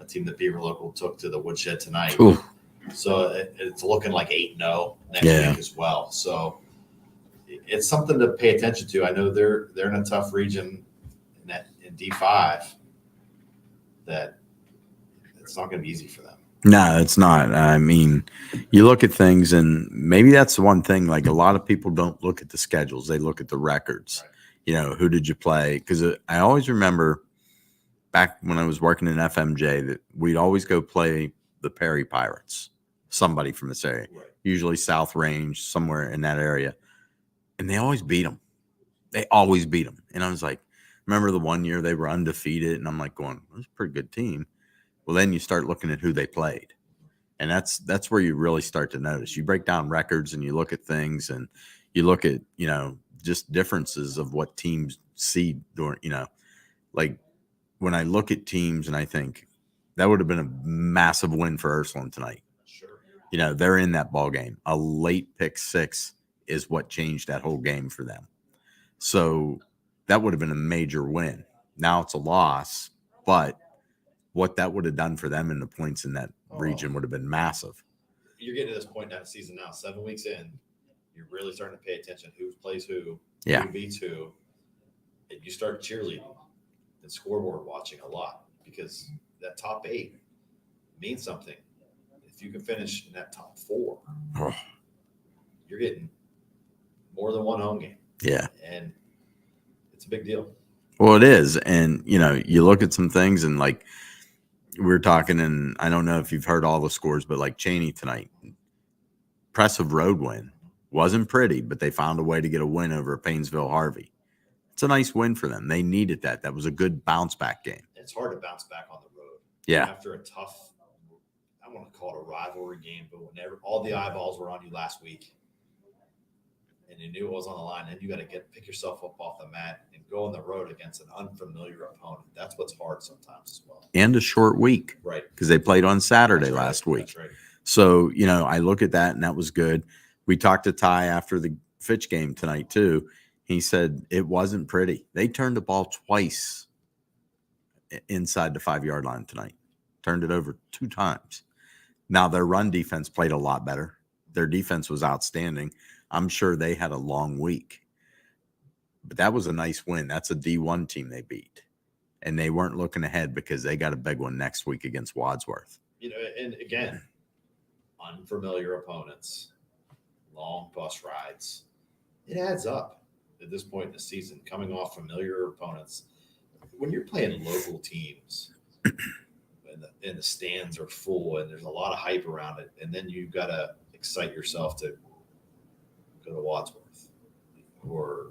a team that Beaver Local took to the woodshed tonight. Ooh. So it's looking like 8-0 next week as well. So it's something to pay attention to. I know they're in a tough region in D5 that it's not going to be easy for them. No, it's not. I mean, you look at things, and maybe that's the one thing. Like, a lot of people don't look at the schedules; they look at the records. Right. You know, who did you play? Because I always remember back when I was working in FMJ that we'd always go play the Perry Pirates, somebody from this area, usually South Range, somewhere in that area, and they always beat them. They always beat them, and I was like, remember the one year they were undefeated, and I'm like, going, "That's a pretty good team." Well, then you start looking at who they played, and that's where you really start to notice. You break down records and you look at things, and you look at, you know, just differences of what teams see during, you know, like when I look at teams and I think that would have been a massive win for Ursuline tonight. Sure. You know, they're in that ball game. A late pick 6 is what changed that whole game for them. So that would have been a major win. Now it's a loss, but what that would have done for them in the points in that region would have been massive. You're getting to this point in the season now, 7 weeks in, you're really starting to pay attention who plays who beats who, and you start cheerleading and scoreboard watching a lot, because that top 8 means something. If you can finish in that top 4, you're getting more than one home game. Yeah. And it's a big deal. Well, it is. And, you know, you look at some things and like, we're talking, and I don't know if you've heard all the scores, but like Cheney tonight, impressive road win. Wasn't pretty, but they found a way to get a win over Painesville Harvey. It's a nice win for them. They needed that. That was a good bounce back game. It's hard to bounce back on the road. Yeah. After a tough, I want to call it a rivalry game, but whenever all the eyeballs were on you last week and you knew it was on the line, then you got to pick yourself up off the mat and go on the road against an unfamiliar opponent. That's what's hard sometimes as well. And a short week. Right. Because they played on Saturday last week. That's right. So, you know, I look at that, and that was good. We talked to Ty after the Fitch game tonight, too. He said it wasn't pretty. They turned the ball twice inside the 5-yard line tonight. Turned it over 2 times. Now, their run defense played a lot better. Their defense was outstanding. I'm sure they had a long week. But that was a nice win. That's a D1 team they beat. And they weren't looking ahead because they got a big one next week against Wadsworth. You know, and again, unfamiliar opponents, long bus rides. It adds up at this point in the season, coming off familiar opponents. When you're playing local teams and the stands are full and there's a lot of hype around it, and then you've got to excite yourself to go to Wadsworth or,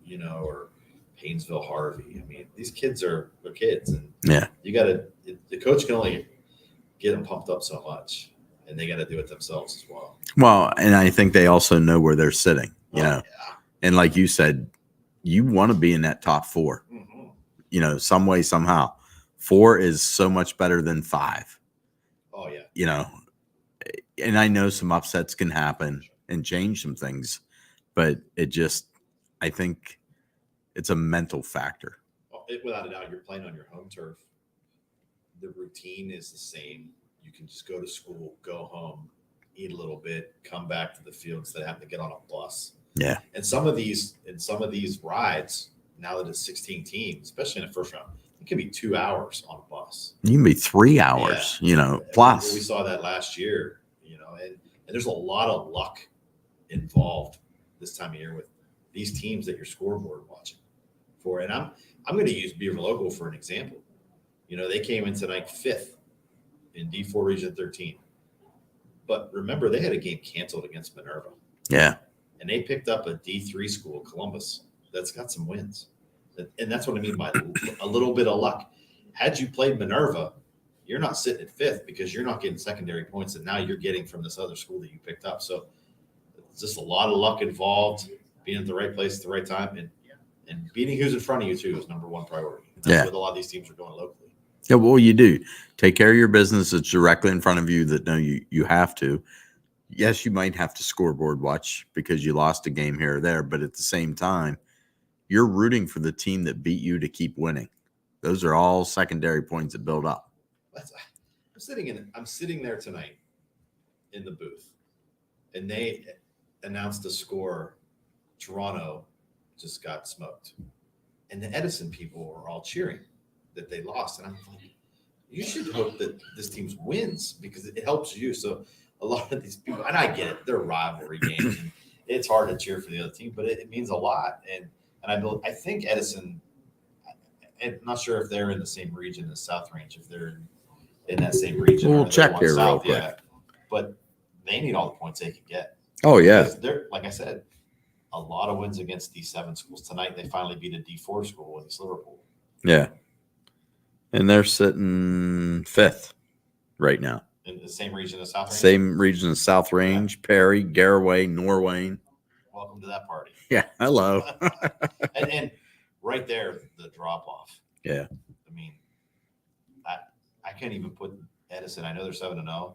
you know, or Painesville Harvey. I mean, these kids are kids, and you got to, the coach can only get them pumped up so much, and they got to do it themselves as well. Well, and I think they also know where they're sitting, you know, and like you said, you want to be in that top 4, you know, some way, somehow. 4 is so much better than 5. Oh yeah. You know, and I know some upsets can happen and change some things, but it just, I think it's a mental factor. Without a doubt, you're playing on your home turf. The routine is the same. You can just go to school, go home, eat a little bit, come back to the field instead of having to get on a bus. Yeah. And some of these rides, now that it's 16 teams, especially in the first round, it can be 2 hours on a bus. You can be 3 hours, you know, plus. We saw that last year, you know, and there's a lot of luck involved this time of year with these teams that you're scoreboard watching for. And I'm going to use Beaver Local for an example. You know, they came in tonight 5th in D4 Region 13. But remember, they had a game canceled against Minerva. Yeah. And they picked up a D3 school, Columbus, that's got some wins. And that's what I mean by a little bit of luck. Had you played Minerva, you're not sitting at 5th because you're not getting secondary points that now you're getting from this other school that you picked up. So it's just a lot of luck involved, being at the right place at the right time, and beating who's in front of you too is number one priority. And that's what a lot of these teams are doing locally. Yeah, well, you do. Take care of your business. It's directly in front of you that know you have to. Yes, you might have to scoreboard watch because you lost a game here or there, but at the same time, you're rooting for the team that beat you to keep winning. Those are all secondary points that build up. I'm sitting there tonight in the booth, and they announced the score. Toronto just got smoked, and the Edison people were all cheering that they lost. And I'm like, you should hope that this team wins because it helps you. So a lot of these people, and I get it, they're rivalry games, and it's hard to cheer for the other team, but it means a lot. And I think Edison, I'm not sure if they're in the same region as South Range, if they're in that same region. We'll check here real quick. Yeah. But they need all the points they can get. Oh, yeah. Because they're, like I said, a lot of wins against D7 schools. Tonight, they finally beat a D4 school in Liverpool. Yeah. And they're sitting 5th right now. In the same region as South Range? Same region as South Range, Perry, Garaway, Norwayne. Welcome to that party. Yeah, hello. and right there, the drop-off. Yeah. I mean, I can't even put Edison. I know they're 7-0.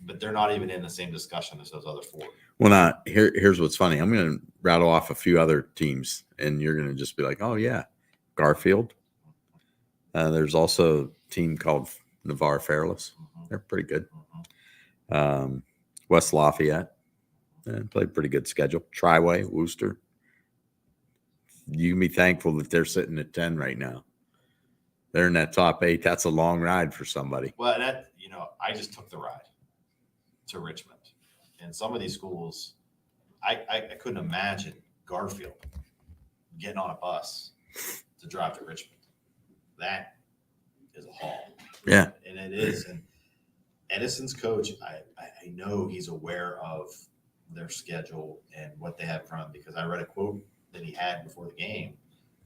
But they're not even in the same discussion as those other 4. Well, here's what's funny. I'm going to rattle off a few other teams, and you're going to just be like, oh, yeah, Garfield. There's also a team called Navarre Fairless. They're pretty good. West Lafayette. Played pretty good schedule. Triway, Worcester. You can be thankful that they're sitting at 10 right now. They're in that top 8. That's a long ride for somebody. Well, I just took the ride to Richmond. And some of these schools, I couldn't imagine Garfield getting on a bus to drive to Richmond. That is a haul. Yeah. And it is. And Edison's coach, I know he's aware of their schedule and what they have from, because I read a quote that he had before the game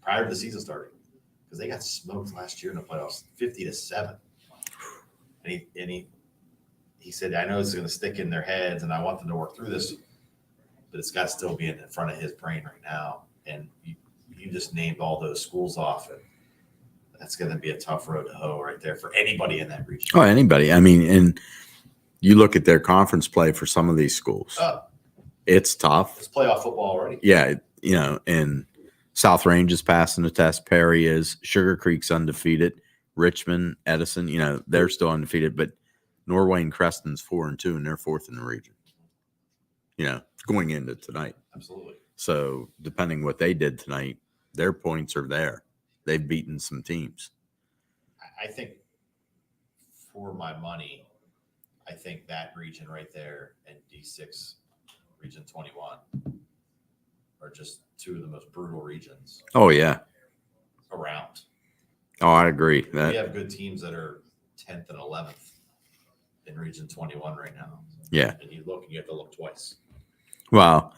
prior to the season starting, because they got smoked last year in the playoffs 50-7. And he said, I know it's going to stick in their heads and I want them to work through this, but it's got to still be in front of his brain right now. And you just named all those schools off, and that's going to be a tough road to hoe right there for anybody in that region. Oh, anybody. I mean, and you look at their conference play for some of these schools. It's tough. It's playoff football already. Yeah, and South Range is passing the test. Perry is. Sugar Creek's undefeated. Richmond, Edison, they're still undefeated, but Norway and Creston's 4-2, and they're 4th in the region. Going into tonight. Absolutely. So depending what they did tonight, their points are there. They've beaten some teams. I think for my money, I think that region right there and D6 region 21 are just 2 of the most brutal regions. Oh, yeah. Around. Oh, I agree. We have good teams that are 10th and 11th in region 21 right now. Yeah. And you have to look twice. Well,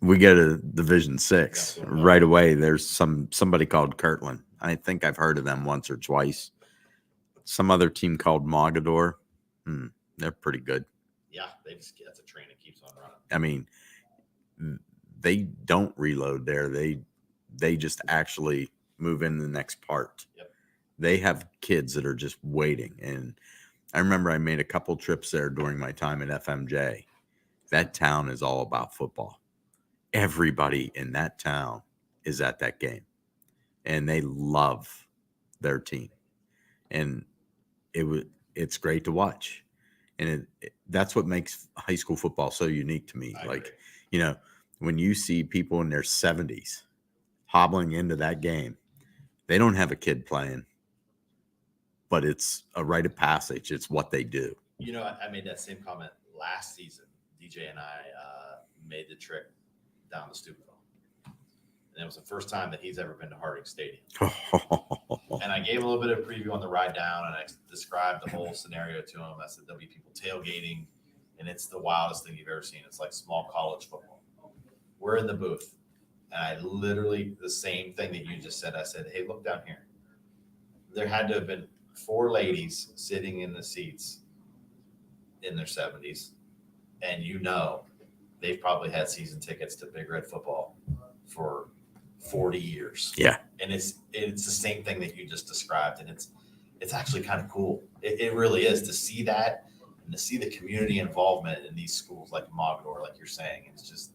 we get a Division 6 right away. There's somebody called Kirtland. I think I've heard of them once or twice. Some other team called Mogador. They're pretty good. Yeah, that's a train that keeps on running. I mean, they don't reload there. They just actually move in the next part. Yep. They have kids that are just waiting. And I remember I made a couple trips there during my time at FMJ. That town is all about football. Everybody in that town is at that game, and they love their team. And it's great to watch. And that's what makes high school football so unique to me. When you see people in their 70s hobbling into that game, they don't have a kid playing, but it's a rite of passage. It's what they do. I made that same comment last season. DJ and I made the trip down to Steubenville. And it was the first time that he's ever been to Harding Stadium. And I gave a little bit of a preview on the ride down, and I described the whole scenario to him. I said, there'll be people tailgating, and it's the wildest thing you've ever seen. It's like small college football. We're in the booth, and I literally, the same thing that you just said, I said, hey, look down here. There had to have been 4 ladies sitting in the seats in their 70s, and they've probably had season tickets to Big Red football for 40 years. Yeah. And it's the same thing that you just described. And it's actually kind of cool. It really is to see that and to see the community involvement in these schools like Mogador, like you're saying. It's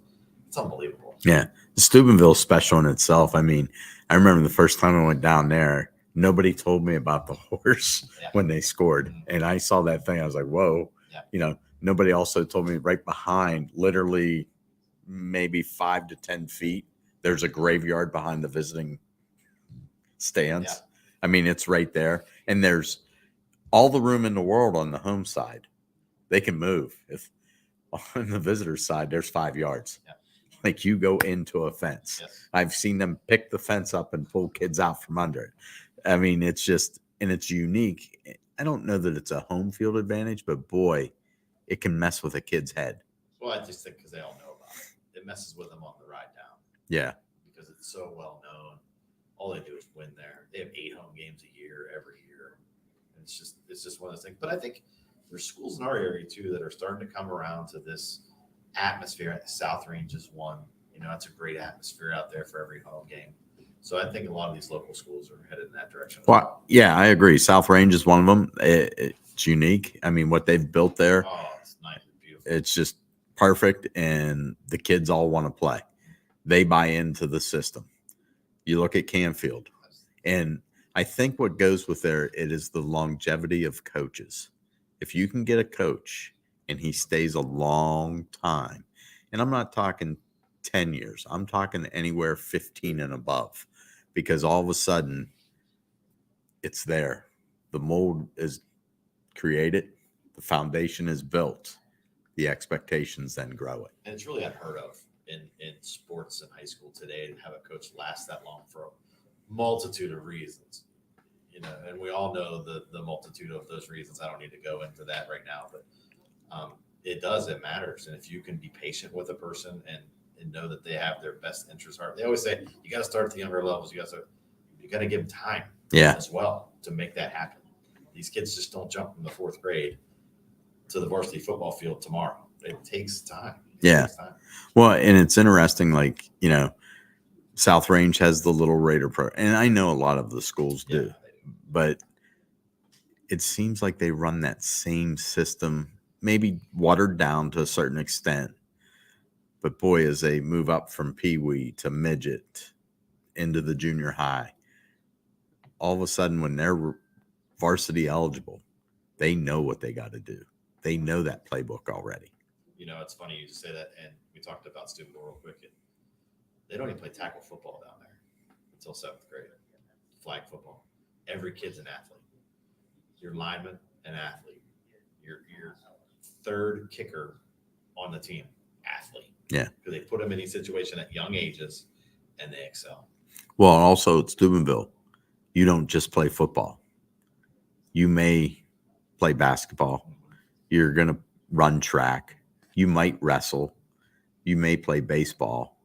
unbelievable. Yeah. Steubenville's special in itself. I mean, I remember the first time I went down there, Nobody told me about the horse Yeah. when they scored. And I saw that thing. I was like, whoa. Yeah. Nobody also told me right behind, literally maybe 5 to 10 feet, there's a graveyard behind the visiting stands. Yeah. I mean, it's right there. And there's all the room in the world on the home side. They can move. If on the visitor side, there's 5 yards. Yeah. Like you go into a fence. Yes. I've seen them pick the fence up and pull kids out from under it. I mean, it's just, and it's unique. I don't know that it's a home field advantage, but boy, it can mess with a kid's head. Well, I just think because they all know about it. It messes with them on the ride down. Yeah. Because it's so well known. All they do is win there. They have 8 home games a year, every year. And it's just one of those things. But I think there's schools in our area too that are starting to come around to this atmosphere. South Range is one. It's a great atmosphere out there for every home game. So I think a lot of these local schools are headed in that direction. Well, yeah, I agree. South Range is one of them. It's unique. I mean, what they've built there, Oh, it's nice and beautiful. it's just perfect. And the kids all want to play. They buy into the system. You look at Canfield, and I think what goes with there, it is the longevity of coaches. If you can get a coach and he stays a long time, and I'm not talking 10 years, I'm talking anywhere 15 and above, because all of a sudden it's there. The mold is created, the foundation is built, the expectations then grow it. And it's really unheard of in sports in high school today to have a coach last that long for a multitude of reasons. And we all know the multitude of those reasons. I don't need to go into that right now, but it matters. And if you can be patient with a person and know that they have their best interest at heart. They always say you got to start at the younger levels. You got to give them time as well to make that happen. These kids just don't jump from the 4th grade to the varsity football field tomorrow. It takes time. It takes time. Well, and it's interesting, South Range has the Little Raider Pro, and I know a lot of the schools do, but it seems like they run that same system, maybe watered down to a certain extent. But boy, as they move up from Pee-wee to midget into the junior high, all of a sudden when they're varsity eligible, they know what they got to do. They know that playbook already. It's funny you just say that, and we talked about Steubenville real quick. They don't even play tackle football down there until 7th grade. Flag football. Every kid's an athlete. Your lineman, an athlete. Your third kicker on the team, athlete. Yeah. Because they put them in any situation at young ages, and they excel. Well, also at Steubenville, you don't just play football. You may play basketball. You're going to run track. You might wrestle. You may play baseball.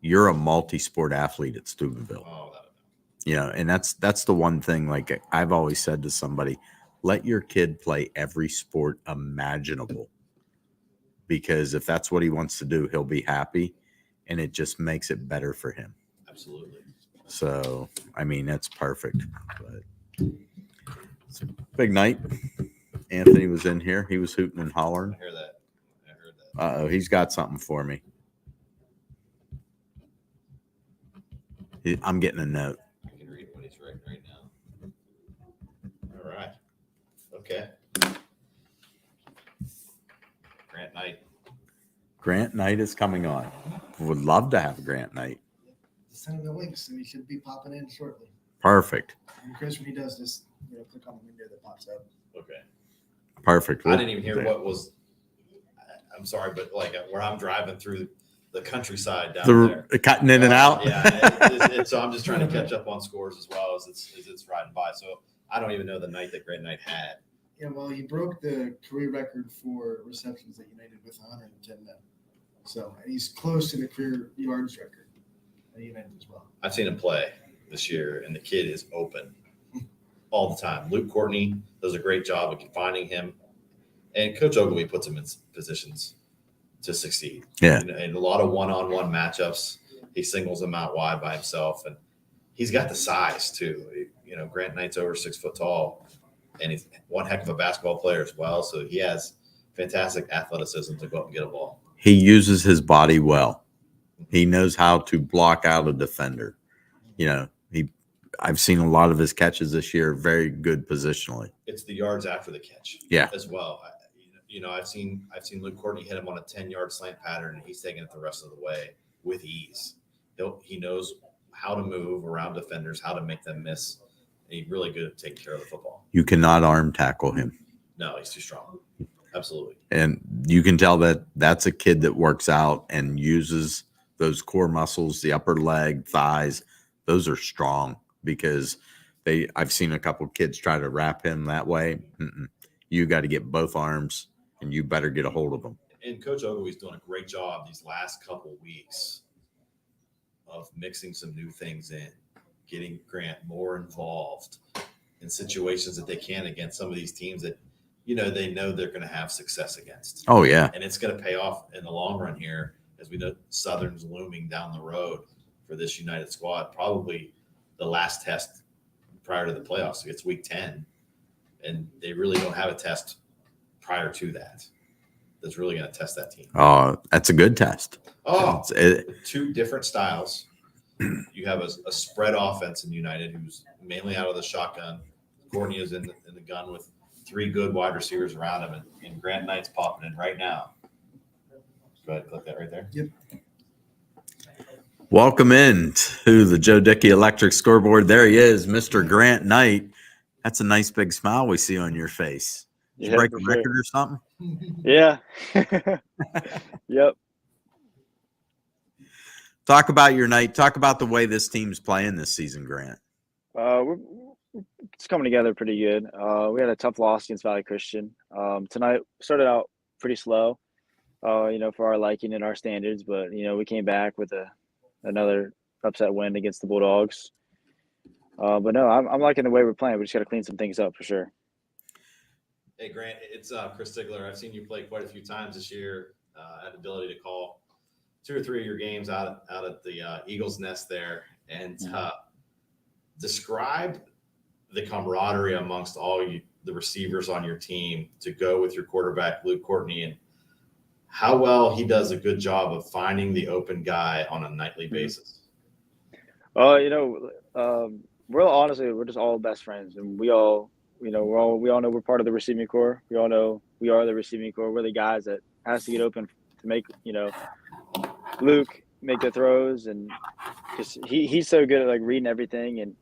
You're a multi-sport athlete at Steubenville. Oh, and that's the one thing, like I've always said to somebody, let your kid play every sport imaginable. Because if that's what he wants to do, he'll be happy, and it just makes it better for him. Absolutely. So, I mean, that's perfect. But it's a big night. Anthony was in here. He was hooting and hollering. I heard that. Uh-oh, he's got something for me. I'm getting a note. I can read what he's writing right now. All right. Okay. Grant Night is coming on. Would love to have a Grant Night. Send him the links, and he should be popping in shortly. Perfect. And Chris, when he does this, click on the window that pops up. Okay. Perfect. I didn't even hear what was. I'm sorry, but where I'm driving through the countryside down there, cutting in and out. Yeah. So I'm just trying to catch up on scores as well as it's riding by. So I don't even know the night that Grant Knight had. Yeah, well, he broke the career record for receptions at United with 110 men. So he's close to the career yards record at United as well. I've seen him play this year, and the kid is open all the time. Luke Courtney does a great job of finding him, and Coach Ogilvie puts him in positions to succeed. Yeah. And a lot of one-on-one matchups. He singles them out wide by himself, and he's got the size too. Grant Knight's over 6 foot tall, and he's one heck of a basketball player as well. So he has fantastic athleticism to go up and get a ball. He uses his body well. He knows how to block out a defender. He I've seen a lot of his catches this year, very good positionally. It's the yards after the catch, Yeah. as well. I've seen Luke Courtney hit him on a 10-yard slant pattern, and he's taking it the rest of the way with ease. He knows how to move around defenders, how to make them miss. And he's really good at taking care of the football. You cannot arm tackle him. No, he's too strong. Absolutely. And you can tell that that's a kid that works out and uses those core muscles, the upper leg, thighs. Those are strong because I've seen a couple of kids try to wrap him that way. You got to get both arms, and you better get a hold of them. And Coach Ogilvy's doing a great job these last couple weeks of mixing some new things in, getting Grant more involved in situations that they can against some of these teams that, they know they're going to have success against. Oh, yeah. And it's going to pay off in the long run here, as we know Southern's looming down the road for this United squad, probably the last test prior to the playoffs. It's week 10, and they really don't have a test prior to that that's really going to test that team. Oh, that's a good test. Oh, two different styles. You have a spread offense in United, who's mainly out of the shotgun. Courtney is in the gun with three good wide receivers around him, and Grant Knight's popping in right now. Go ahead, click that right there. Yep. Welcome in to the Joe Dickey Electric Scoreboard. There he is, Mr. Grant Knight. That's a nice big smile we see on your face. Did you break a record or something? Yeah. Yep. Talk about your night. Talk about the way this team's playing this season, Grant. It's coming together pretty good. We had a tough loss against Valley Christian. Tonight started out pretty slow, for our liking and our standards, but we came back with another upset win against the Bulldogs. But no, I'm liking the way we're playing. We just got to clean some things up for sure. Hey, Grant, it's Chris Stigler. I've seen you play quite a few times this year. Had the ability to call 2 or 3 of your games out at the Eagles Nest there, and describe the camaraderie amongst all the receivers on your team to go with your quarterback, Luke Courtney, and how well he does a good job of finding the open guy on a nightly basis. We're just all best friends, and we all know we're part of the receiving corps. We all know we are the receiving corps. We're the guys that has to get open to make, Luke make the throws, and just he's so good at reading everything and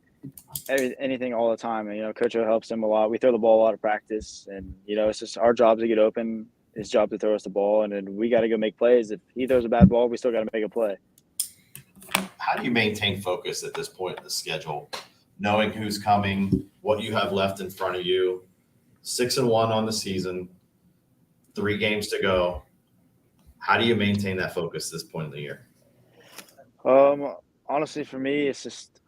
anything all the time. And Coach O helps him a lot. We throw the ball a lot of practice, and it's just our job to get open. His job to throw us the ball, and then we got to go make plays. If he throws a bad ball, we still got to make a play. How do you maintain focus at this point in the schedule, knowing who's coming, what you have left in front of you? 6-1 on the season, 3 games to go. How do you maintain that focus at this point in the year? Honestly, for me, it's just,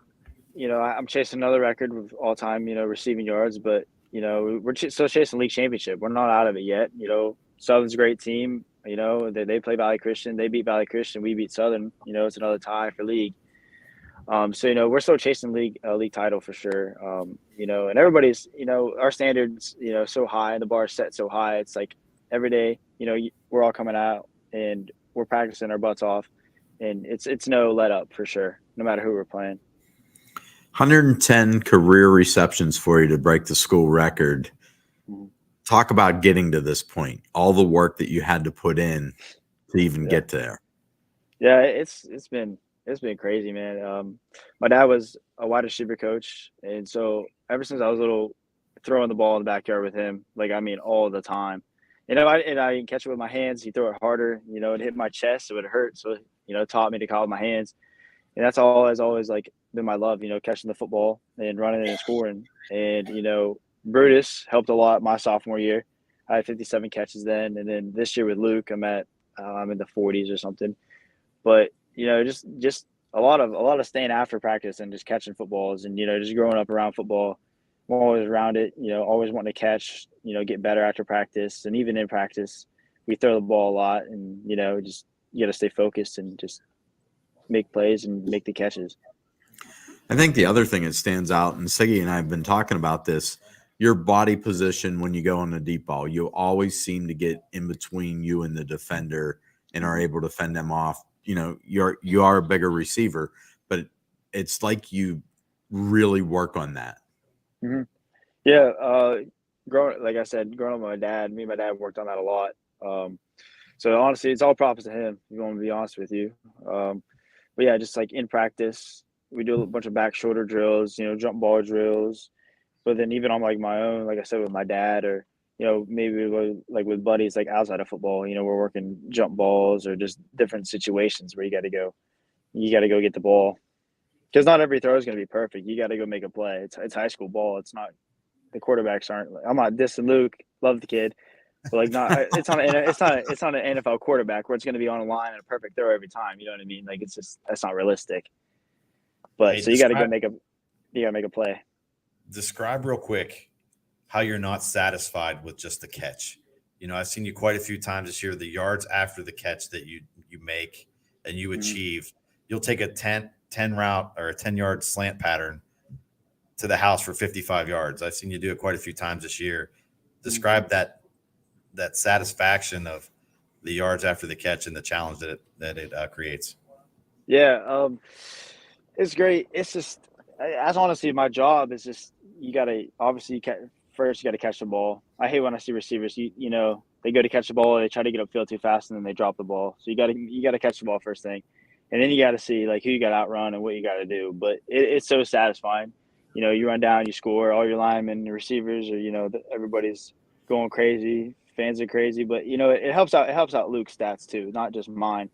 I'm chasing another record with all-time, receiving yards, but, we're still chasing league championship. We're not out of it yet. Southern's a great team. They play Valley Christian. They beat Valley Christian. We beat Southern. It's another tie for league. So, we're still chasing league title for sure. And everybody's, our standards, so high, and the bar is set so high. It's like every day, we're all coming out and we're practicing our butts off, and it's no let up for sure, no matter who we're playing. 110 career receptions for you to break the school record. Talk about getting to this point, all the work that you had to put in to even get there. Yeah, it's been crazy, man. My dad was a wide receiver coach, and so ever since I was little, throwing the ball in the backyard with him, all the time. I can catch it with my hands. He'd throw it harder, it hit my chest, so it hurt. So, taught me to call with my hands. And that's all has always been my love, catching the football and running and scoring. And, Brutus helped a lot my sophomore year. I had 57 catches then. And then this year with Luke, I'm in the 40s or something. But, just a lot of staying after practice and just catching footballs and, just growing up around football. I'm always around it, always wanting to catch, get better after practice. And even in practice, we throw the ball a lot, and, just you got to stay focused and just make plays and make the catches. I think the other thing that stands out, and Siggy and I have been talking about this, your body position when you go on a deep ball, you always seem to get in between you and the defender and are able to fend them off. You are a bigger receiver, but it's like you really work on that. Mm-hmm. Yeah. Growing up with my dad, me and my dad worked on that a lot. So honestly, it's all props to him. If you want me to be honest with you. But yeah, just like in practice, we do a bunch of back shoulder drills, jump ball drills. But then even on like my own, like I said, with my dad, or maybe with buddies like outside of football, we're working jump balls or just different situations where you got to go get the ball, because not every throw is going to be perfect. You got to go make a play. It's high school ball. It's not, the quarterbacks aren't. I'm not dissing Luke, love the kid, but like it's not an NFL quarterback where it's going to be on a line and a perfect throw every time. You know what I mean? Like it's just, that's not realistic. But so you got to make a play. Describe real quick how you're not satisfied with just the catch. I've seen you quite a few times this year, the yards after the catch that you make and you achieve. You'll take a 10 route or a 10-yard slant pattern to the house for 55 yards. I've seen you do it quite a few times this year. Describe that satisfaction of the yards after the catch and the challenge that it creates. Yeah, it's great. It's just, as honestly, my job is just, you got to obviously first you got to catch the ball. I hate when I see receivers, they go to catch the ball, they try to get upfield too fast, and then they drop the ball. So you got to catch the ball first thing, and then you got to see like who you got to outrun and what you got to do. But it's so satisfying. You run down, you score, all your linemen, the receivers, or everybody's going crazy, fans are crazy. But it helps out Luke's stats too, not just mine.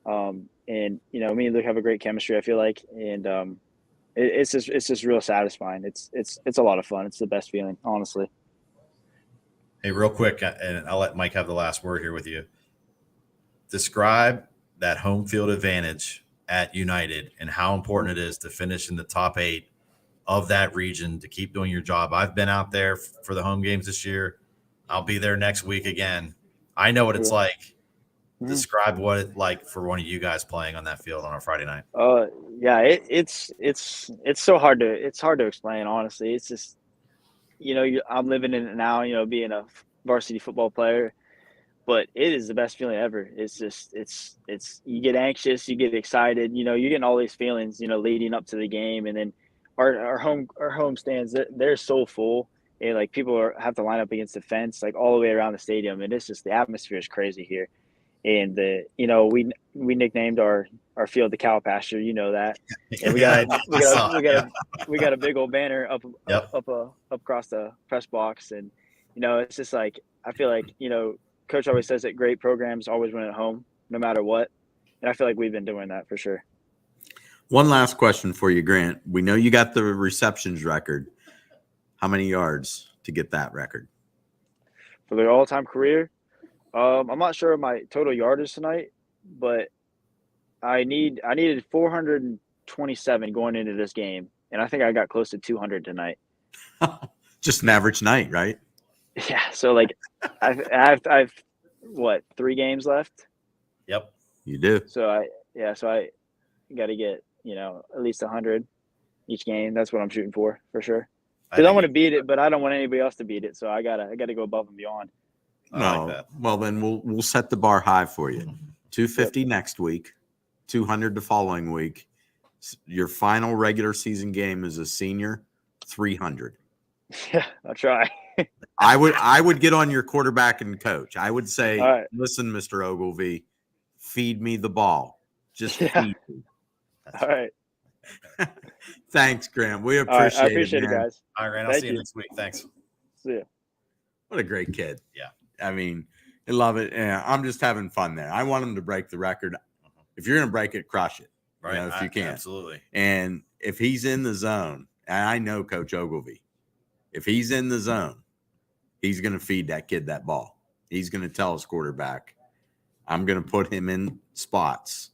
And me and Luke have a great chemistry, I feel like, and it's just real satisfying. It's a lot of fun. It's the best feeling, honestly. Hey, real quick, and I'll let Mike have the last word here with you. Describe that home field advantage at United and how important it is to finish in the top 8 of that region to keep doing your job. I've been out there for the home games this year. I'll be there next week again. I know what it's like. Describe what it's like for one of you guys playing on that field on a Friday night. Yeah, it's so hard to explain, honestly. It's just, I'm living in it now, being a varsity football player, but it is the best feeling ever. It's just, it's you get anxious, you get excited, you're getting all these feelings, leading up to the game. And then our home stands, they're so full, and like people have to line up against the fence, like all the way around the stadium. And it's just, the atmosphere is crazy here. And we nicknamed our field the cow pasture, that. And we got a big old banner up across the press box, and it's just like, I feel like Coach always says that great programs always win at home, no matter what, and I feel like we've been doing that for sure. One last question for you, Grant. We know you got the receptions record. How many yards to get that record for the all-time career? I'm not sure of my total yardage tonight, but I needed 427 going into this game, and I think I got close to 200 tonight. Just an average night, right? Yeah. So like, I've 3 games left. Yep. You do. So I got to get at least 100 each game. That's what I'm shooting for sure. Because I want to beat it, but I don't want anybody else to beat it. So I gotta go above and beyond. No, like well then we'll set the bar high for you. 250 next week, 200 the following week. Your final regular season game as a senior, 300. Yeah, I'll try. I would get on your quarterback and coach. I would say, right. Listen, Mr. Ogilvie, feed me the ball. Just feed me. All right. Thanks, Graham. We appreciate it. I appreciate it, guys. All right, I'll see you next week. Thanks. See ya. What a great kid. Yeah. I mean, I love it. Yeah, I'm just having fun there. I want him to break the record. If you're going to break it, crush it. Right. If you can. Absolutely. And if he's in the zone, and I know Coach Ogilvie, if he's in the zone, he's going to feed that kid that ball. He's going to tell his quarterback, I'm going to put him in spots,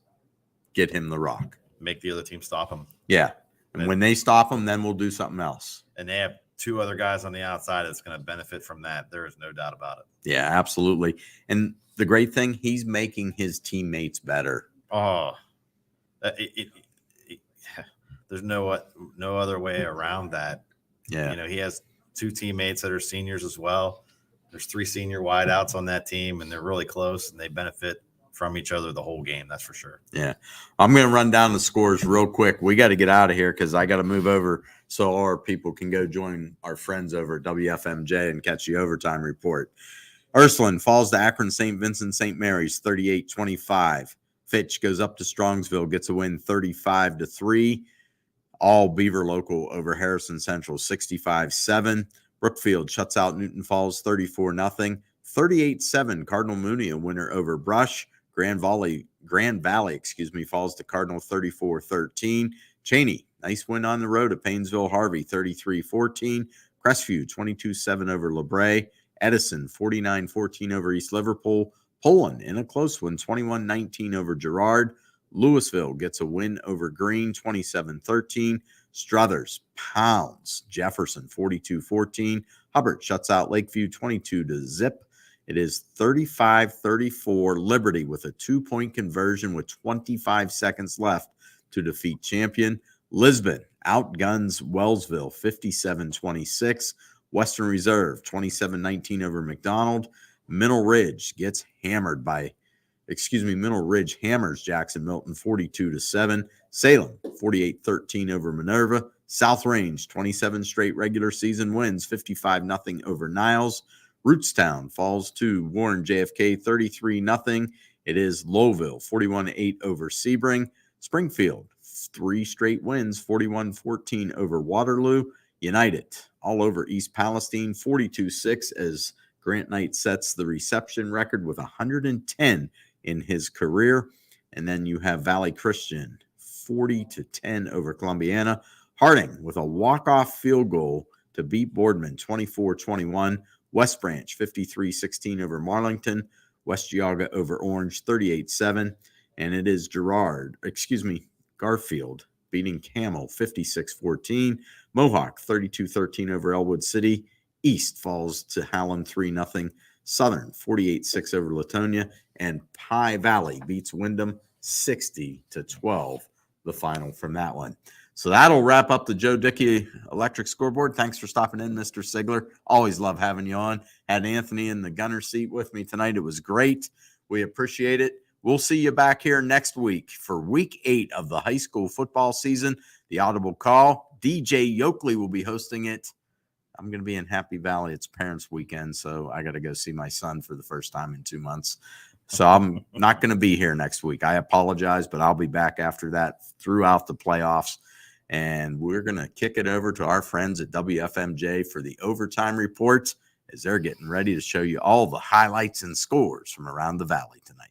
get him the rock. Make the other team stop him. Yeah. And when they stop him, then we'll do something else. And they have 2 other guys on the outside that's going to benefit from that. There is no doubt about it. Yeah, absolutely. And the great thing, he's making his teammates better. Oh, there's no other way around that. Yeah. He has 2 teammates that are seniors as well. There's 3 senior wideouts on that team, and they're really close, and they benefit from each other the whole game. That's for sure. Yeah. I'm going to run down the scores real quick. We got to get out of here because I got to move over so our people can go join our friends over at WFMJ and catch the overtime report. Ursuline falls to Akron St. Vincent St. Mary's 38-25. Fitch goes up to Strongsville, gets a win 35-3. All Beaver local over Harrison Central 65-7. Brookfield shuts out Newton Falls 34-0. 38-7 Cardinal Mooney, a winner over Brush. Grand Valley, falls to Cardinal 34-13. Cheney, nice win on the road at Paynesville Harvey 33-14. Crestview 22-7 over LeBray. Edison 49-14 over East Liverpool. Poland in a close one 21-19 over Girard. Louisville gets a win over Green 27-13. Struthers pounds Jefferson 42-14. Hubbard shuts out Lakeview 22-0. It is 35-34 Liberty with a 2-point conversion with 25 seconds left to defeat champion. Lisbon outguns Wellsville 57-26. Western Reserve 27-19 over McDonald. Middle Ridge hammers Jackson Milton 42-7. Salem 48-13 over Minerva. South Range 27 straight regular season wins 55-0 over Niles. Rootstown falls to Warren JFK 33-0. It is Lowville 41-8 over Sebring. Springfield 3 straight wins 41-14 over Waterloo. United all over East Palestine 42-6 as Grant Knight sets the reception record with 110 in his career. And then you have Valley Christian 40-10 over Columbiana. Harding with a walk-off field goal to beat Boardman 24-21. West Branch 53-16 over Marlington. West Geauga over Orange 38-7. And it is Garfield beating Camel 56-14. Mohawk 32-13 over Elwood City. East falls to Howland 3-0. Southern 48-6 over Latonia. And Pie Valley beats Wyndham 60-12, the final from that one. So that'll wrap up the Joe Dickey Electric Scoreboard. Thanks for stopping in, Mr. Sigler. Always love having you on. Had Anthony in the gunner seat with me tonight. It was great. We appreciate it. We'll see you back here next week for week 8 of the high school football season. The Audible Call. DJ Yoakley will be hosting it. I'm going to be in Happy Valley. It's Parents' Weekend, so I got to go see my son for the first time in 2 months. So I'm not going to be here next week. I apologize, but I'll be back after that throughout the playoffs. And we're going to kick it over to our friends at WFMJ for the overtime report as they're getting ready to show you all the highlights and scores from around the valley tonight.